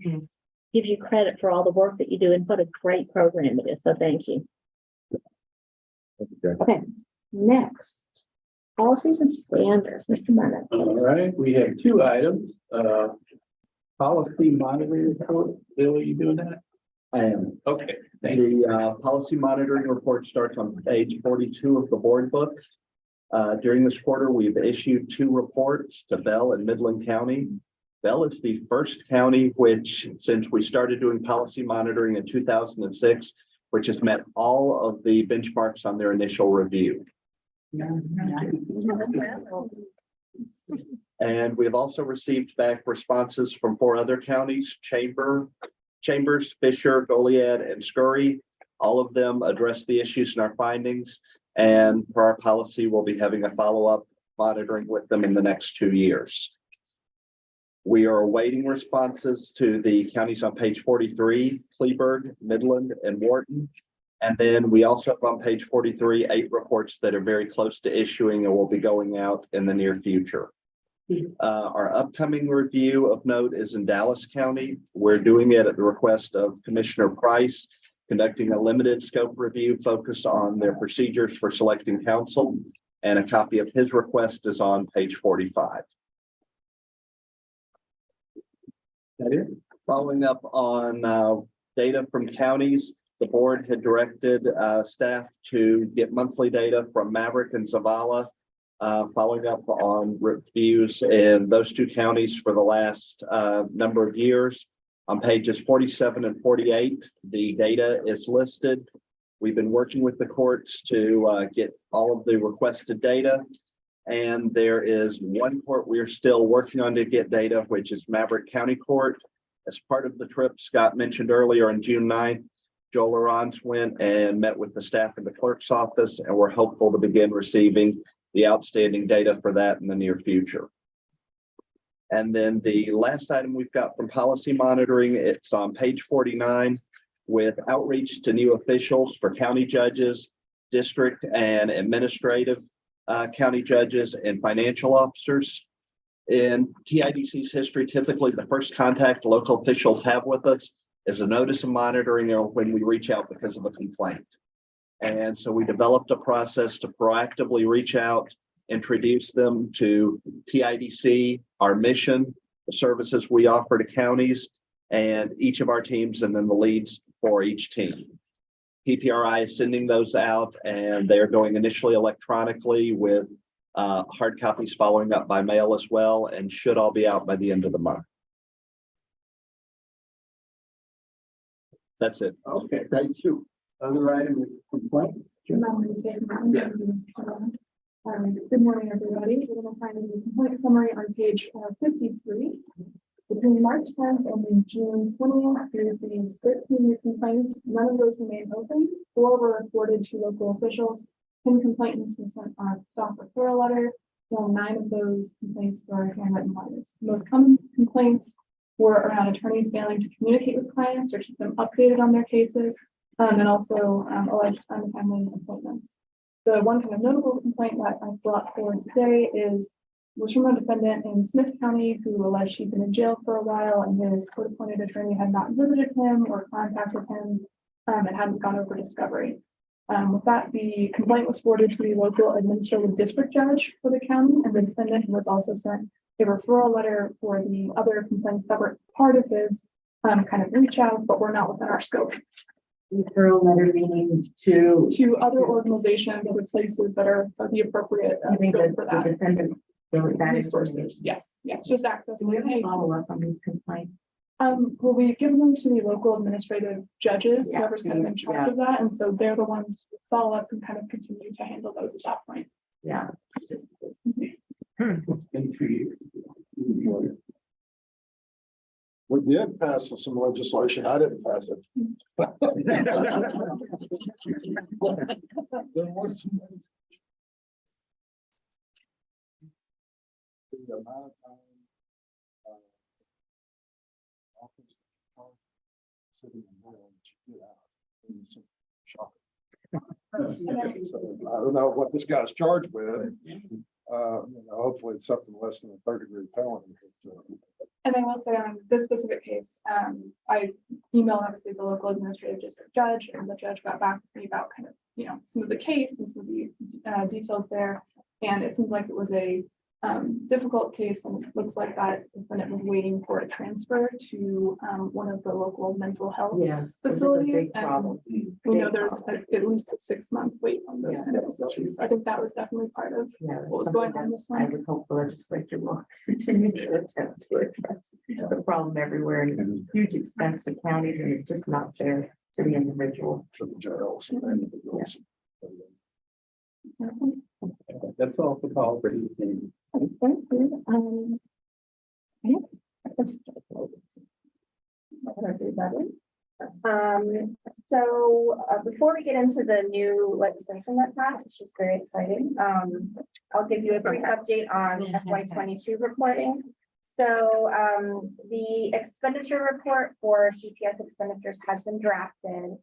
give you credit for all the work that you do, and what a great program it is. So thank you. Okay, next, policies and standards, Mr. Burnett. All right, we have 2 items. Policy monitoring report. Bill, are you doing that? I am. Okay, thank you. The policy monitoring report starts on page 42 of the board book. During this quarter, we've issued 2 reports to Bell and Midland County. Bell is the first county which, since we started doing policy monitoring in 2006, which has met all of the benchmarks on their initial review. And we've also received back responses from 4 other counties, Chambers, Fisher, Goliad, and Scurry. All of them address the issues in our findings. And for our policy, we'll be having a follow-up monitoring with them in the next 2 years. We are awaiting responses to the counties on page 43, Kleberg, Midland, and Wharton. And then we also have on page 43, 8 reports that are very close to issuing and will be going out in the near future. Our upcoming review of note is in Dallas County. We're doing it at the request of Commissioner Price, conducting a limited scope review focused on their procedures for selecting counsel, and a copy of his request is on page 45. That is. Following up on data from counties, the board had directed staff to get monthly data from Maverick and Zavala, following up on reviews in those 2 counties for the last number of years. On pages 47 and 48, the data is listed. We've been working with the courts to get all of the requested data. And there is 1 court we are still working on to get data, which is Maverick County Court. As part of the trip Scott mentioned earlier on June 9th, Joel Arons went and met with the staff in the clerk's office, and we're hopeful to begin receiving the outstanding data for that in the near future. And then the last item we've got from policy monitoring, it's on page 49 with outreach to new officials for county judges, district and administrative county judges, and financial officers. In TIDC's history, typically the first contact local officials have with us is a notice of monitoring or when we reach out because of a complaint. And so we developed a process to proactively reach out, introduce them to TIDC, our mission, the services we offer to counties, and each of our teams, and then the leads for each team. PPRI is sending those out, and they're going initially electronically with hard copies following up by mail as well, and should all be out by the end of the month. That's it. Okay, thank you. Other item is complaints. Good morning, everybody. We're going to find a complaint summary on page 53. Between March 10th and June 20th, we received 13 new complaints. None of those remain open. 4 were reported to local officials. 10 complainants were sent on staff referral letter, while 9 of those complaints were handwritten letters. The most common complaints were around attorneys failing to communicate with clients or keep them updated on their cases, and also alleged untimely appointments. The one kind of notable complaint that I brought forward today was from a defendant in Smith County who alleged he'd been in jail for a while and his court-appointed attorney had not visited him or contacted him and hadn't gone over discovery. With that, the complaint was forwarded to the local administrative district judge for the county, and the defendant was also sent a referral letter for the other complaints that were part of his kind of reach out, but were not within our scope. Referral letter meaning to other organizations, other places that are the appropriate scope for that. The defendant, that is Resources. Yes, just access. Do we have follow up on these complaints? Well, we give them to the local administrative judges, whoever's kind of in charge of that, and so they're the ones who follow up and kind of continue to handle those at that point. Yeah. It's been 2 years. We did pass some legislation. I didn't pass it. There was some- The amount of time, office sitting in there and you get out. It's shocking. So I don't know what this guy's charged with. Hopefully it's something less than a third-degree felony. And I will say on this specific case, I emailed obviously the local administrative district judge, and the judge got back with me about kind of, some of the case and some of the details there. And it seems like it was a difficult case, and it looks like that defendant was waiting for a transfer to one of the local mental health facilities. And we know there's at least a 6-month wait on those kind of facilities. So I think that was definitely part of what was going on this I one. would hope the legislature will continue to attempt to address the problem everywhere, and it's a huge expense to counties, and it's just not fair to the individual. To the jails and individuals. That's all for call for this evening. Thank you. Before we get into the new legislation that passed, which is very exciting, I'll give you a brief update on FY22 reporting. So the expenditure report for CPS expenditures has been drafted.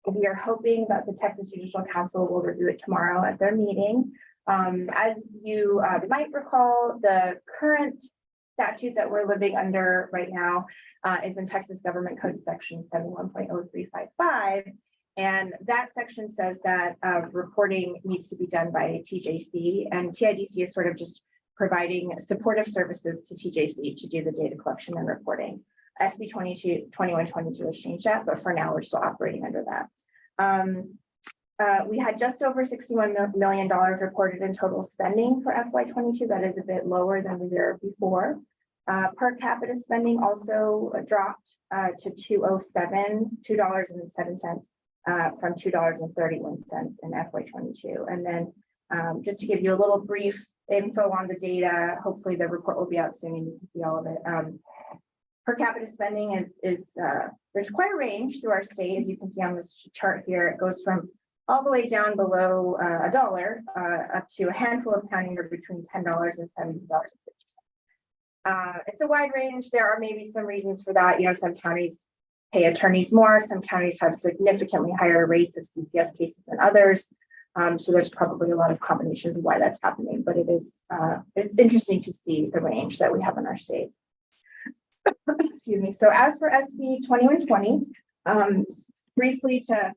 We are hoping that the Texas Judicial Council will review it tomorrow at their meeting. As you might recall, the current statute that we're living under right now is in Texas Government Code section 71.0355. And that section says that reporting needs to be done by TJC, and TIDC is sort of just providing supportive services to TJC to do the data collection and reporting. SB 2122 has changed that, but for now we're still operating under that. We had just over $61 million reported in total spending for FY22. That is a bit lower than the year before. Per capita spending also dropped to $2.07 from $2.31 in FY22. And then just to give you a little brief info on the data, hopefully the report will be out soon and you can see all of it. Per capita spending is there's quite a range through our state, as you can see on this chart here. It goes from all the way down below $1 up to a handful of counties are between $10 and $70.50. It's a wide range. There are maybe some reasons for that. Some counties pay attorneys more. Some counties have significantly higher rates of CPS cases than others. So there's probably a lot of combinations of why that's happening, but it's interesting to see the range that we have in our state. Excuse me. So as for SB 2120, briefly to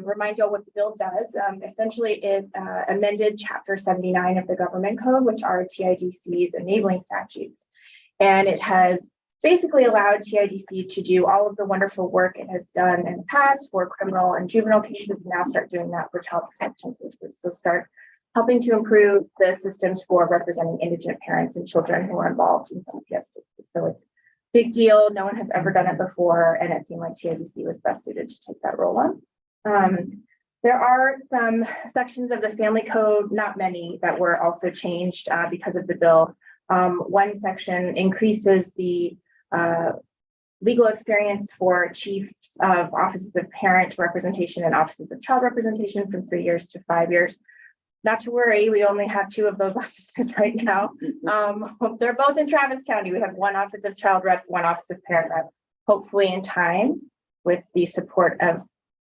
remind you all what the bill does, essentially it amended Chapter 79 of the Government Code, which are TIDC's enabling statutes. And it has basically allowed TIDC to do all of the wonderful work it has done in the past for criminal and juvenile cases, and now start doing that for child protection cases. So start helping to improve the systems for representing indigent parents and children who are involved in CPS cases. So it's a big deal. No one has ever done it before, and it seemed like TIDC was best suited to take that role on. There are some sections of the Family Code, not many, that were also changed because of the bill. One section increases the legal experience for chiefs of offices of parent representation and offices of child representation from 3 years to 5 years. Not to worry, we only have 2 of those offices right now. They're both in Travis County. We have 1 office of child rep, 1 office of parent rep. Hopefully in time, with the support of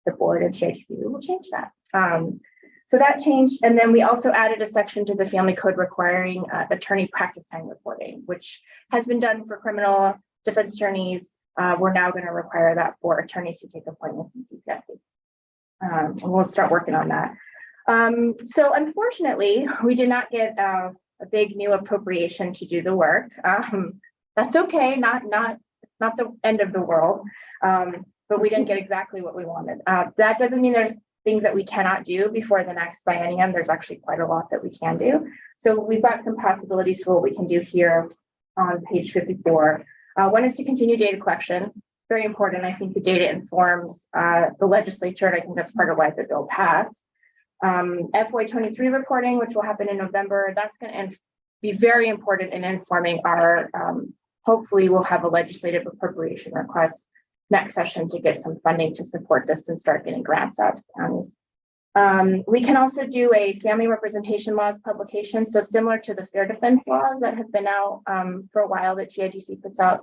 the board and TIDC, we will change that. So that changed. And then we also added a section to the Family Code requiring attorney practice time reporting, which has been done for criminal defense attorneys. We're now going to require that for attorneys who take appointments in CPS cases. And we'll start working on that. So unfortunately, we did not get a big new appropriation to do the work. That's okay, not the end of the world, but we didn't get exactly what we wanted. That doesn't mean there's things that we cannot do before the next biennium. There's actually quite a lot that we can do. So we've got some possibilities for what we can do here on page 54. One is to continue data collection. Very important. I think the data informs the legislature, and I think that's part of why the bill passed. FY23 reporting, which will happen in November, that's going to be very important in informing our hopefully we'll have a legislative appropriation request next session to get some funding to support this and start getting grants out to counties. We can also do a family representation laws publication. So similar to the fair defense laws that have been out for a while that TIDC puts out,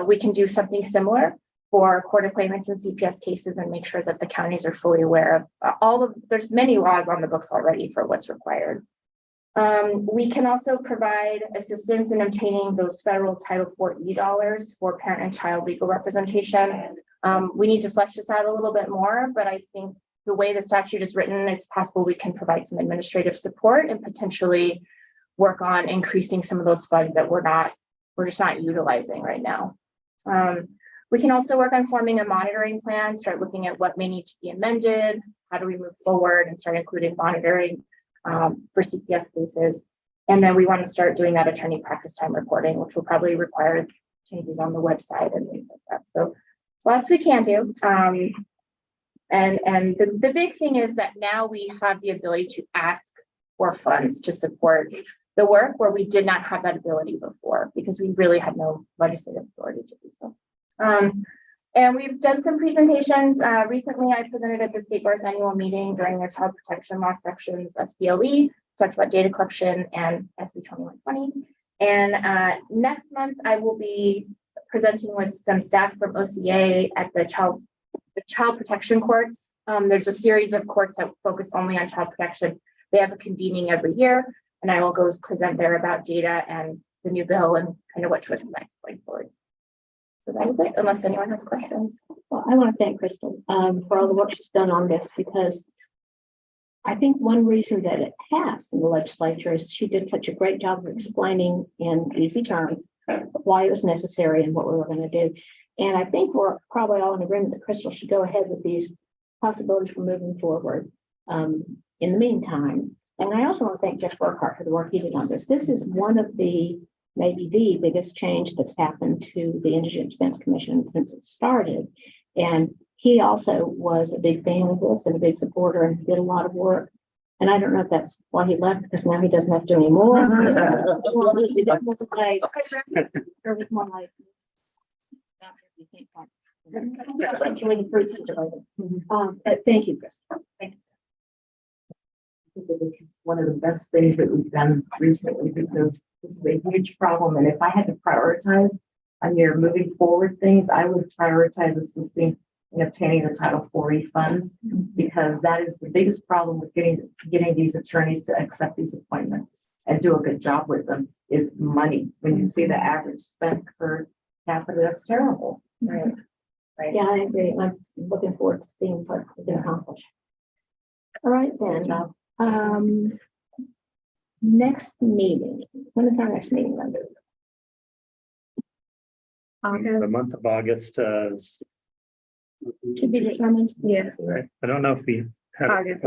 we can do something similar for court appointments and CPS cases and make sure that the counties are fully aware of there's many laws on the books already for what's required. We can also provide assistance in obtaining those federal Title IV dollars for parent and child legal representation. We need to flesh this out a little bit more, but I think the way the statute is written, it's possible we can provide some administrative support and potentially work on increasing some of those funds that we're just not utilizing right now. We can also work on forming a monitoring plan, start looking at what may need to be amended, how do we move forward and start including monitoring for CPS cases. And then we want to start doing that attorney practice time reporting, which will probably require changes on the website and things like that. So lots we can do. And the big thing is that now we have the ability to ask for funds to support the work where we did not have that ability before because we really had no legislative authority to do so. And we've done some presentations. Recently, I presented at the State Bar's annual meeting during their child protection law sections of CLE, talked about data collection and SB 2120. And next month, I will be presenting with some staff from OCA at the child protection courts. There's a series of courts that focus only on child protection. They have a convening every year, and I will go present there about data and the new bill and kind of what to expect going forward. So that is it, unless anyone has questions. Well, I want to thank Crystal for all the work she's done on this, because I think one reason that it passed in the legislature is she did such a great job of explaining in easy terms why it was necessary and what we were going to do. And I think we're probably all in agreement that Crystal should go ahead with these possibilities for moving forward in the meantime. And I also want to thank Jeff Burkhart for the work he did on this. This is one of the maybe the biggest change that's happened to the Indigent Defense Commission since it started. And he also was a big fan of this and a big supporter and did a lot of work. And I don't know if that's why he left, because now he doesn't have to do any more. But thank you, Chris. Thank you. I think that this is one of the best things that we've done recently, because this is a huge problem. And if I had to prioritize on your moving forward things, I would prioritize assisting in obtaining the Title IV funds, because that is the biggest problem with getting these attorneys to accept these appointments and do a good job with them is money. When you see the average spend per capita, that's terrible. Right. Right. Yeah, I agree. I'm looking forward to seeing what we can accomplish. All right, then. Next meeting. When is our next meeting, Linda? The month of August is. To be determined. Yes. Right. I don't know if we have. I think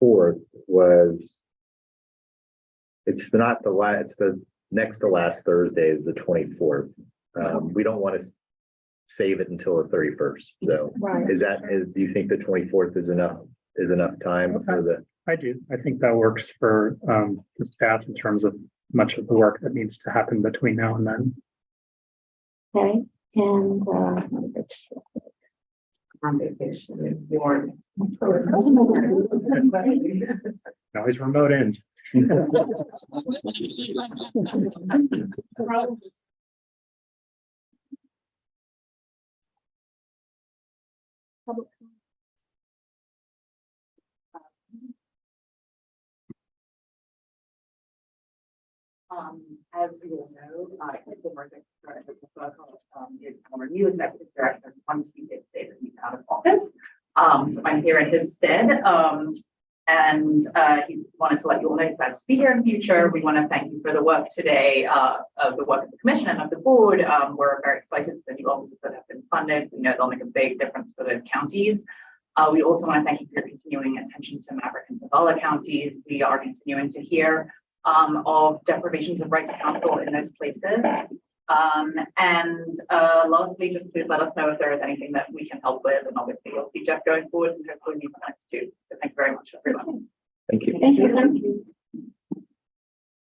24th was. It's not the last. It's the next to last Thursday is the 24th. We don't want to save it until the 31st. So, right. Do you think the 24th is enough time for the? I do. I think that works for the staff in terms of much of the work that needs to happen between now and then. Okay. And on vacation in New Orleans. Always remote in. As you will know, Crystal Burkhart is our new executive director. One Tuesday today that he's out of office. So I'm here in his stead. And he wanted to let you all know he's glad to be here in future. We want to thank you for the work today, of the work of the commission and of the board. We're very excited for the new offices that have been funded. We know they'll make a big difference for the counties. We also want to thank you for your continuing attention to Maverick and Zavala counties. We are continuing to hear of deprivations of right to counsel in those places. And lastly, just please let us know if there is anything that we can help with. And obviously you'll see Jeff going forward and hopefully we can too. So thank you very much, everyone. Thank you. thank you.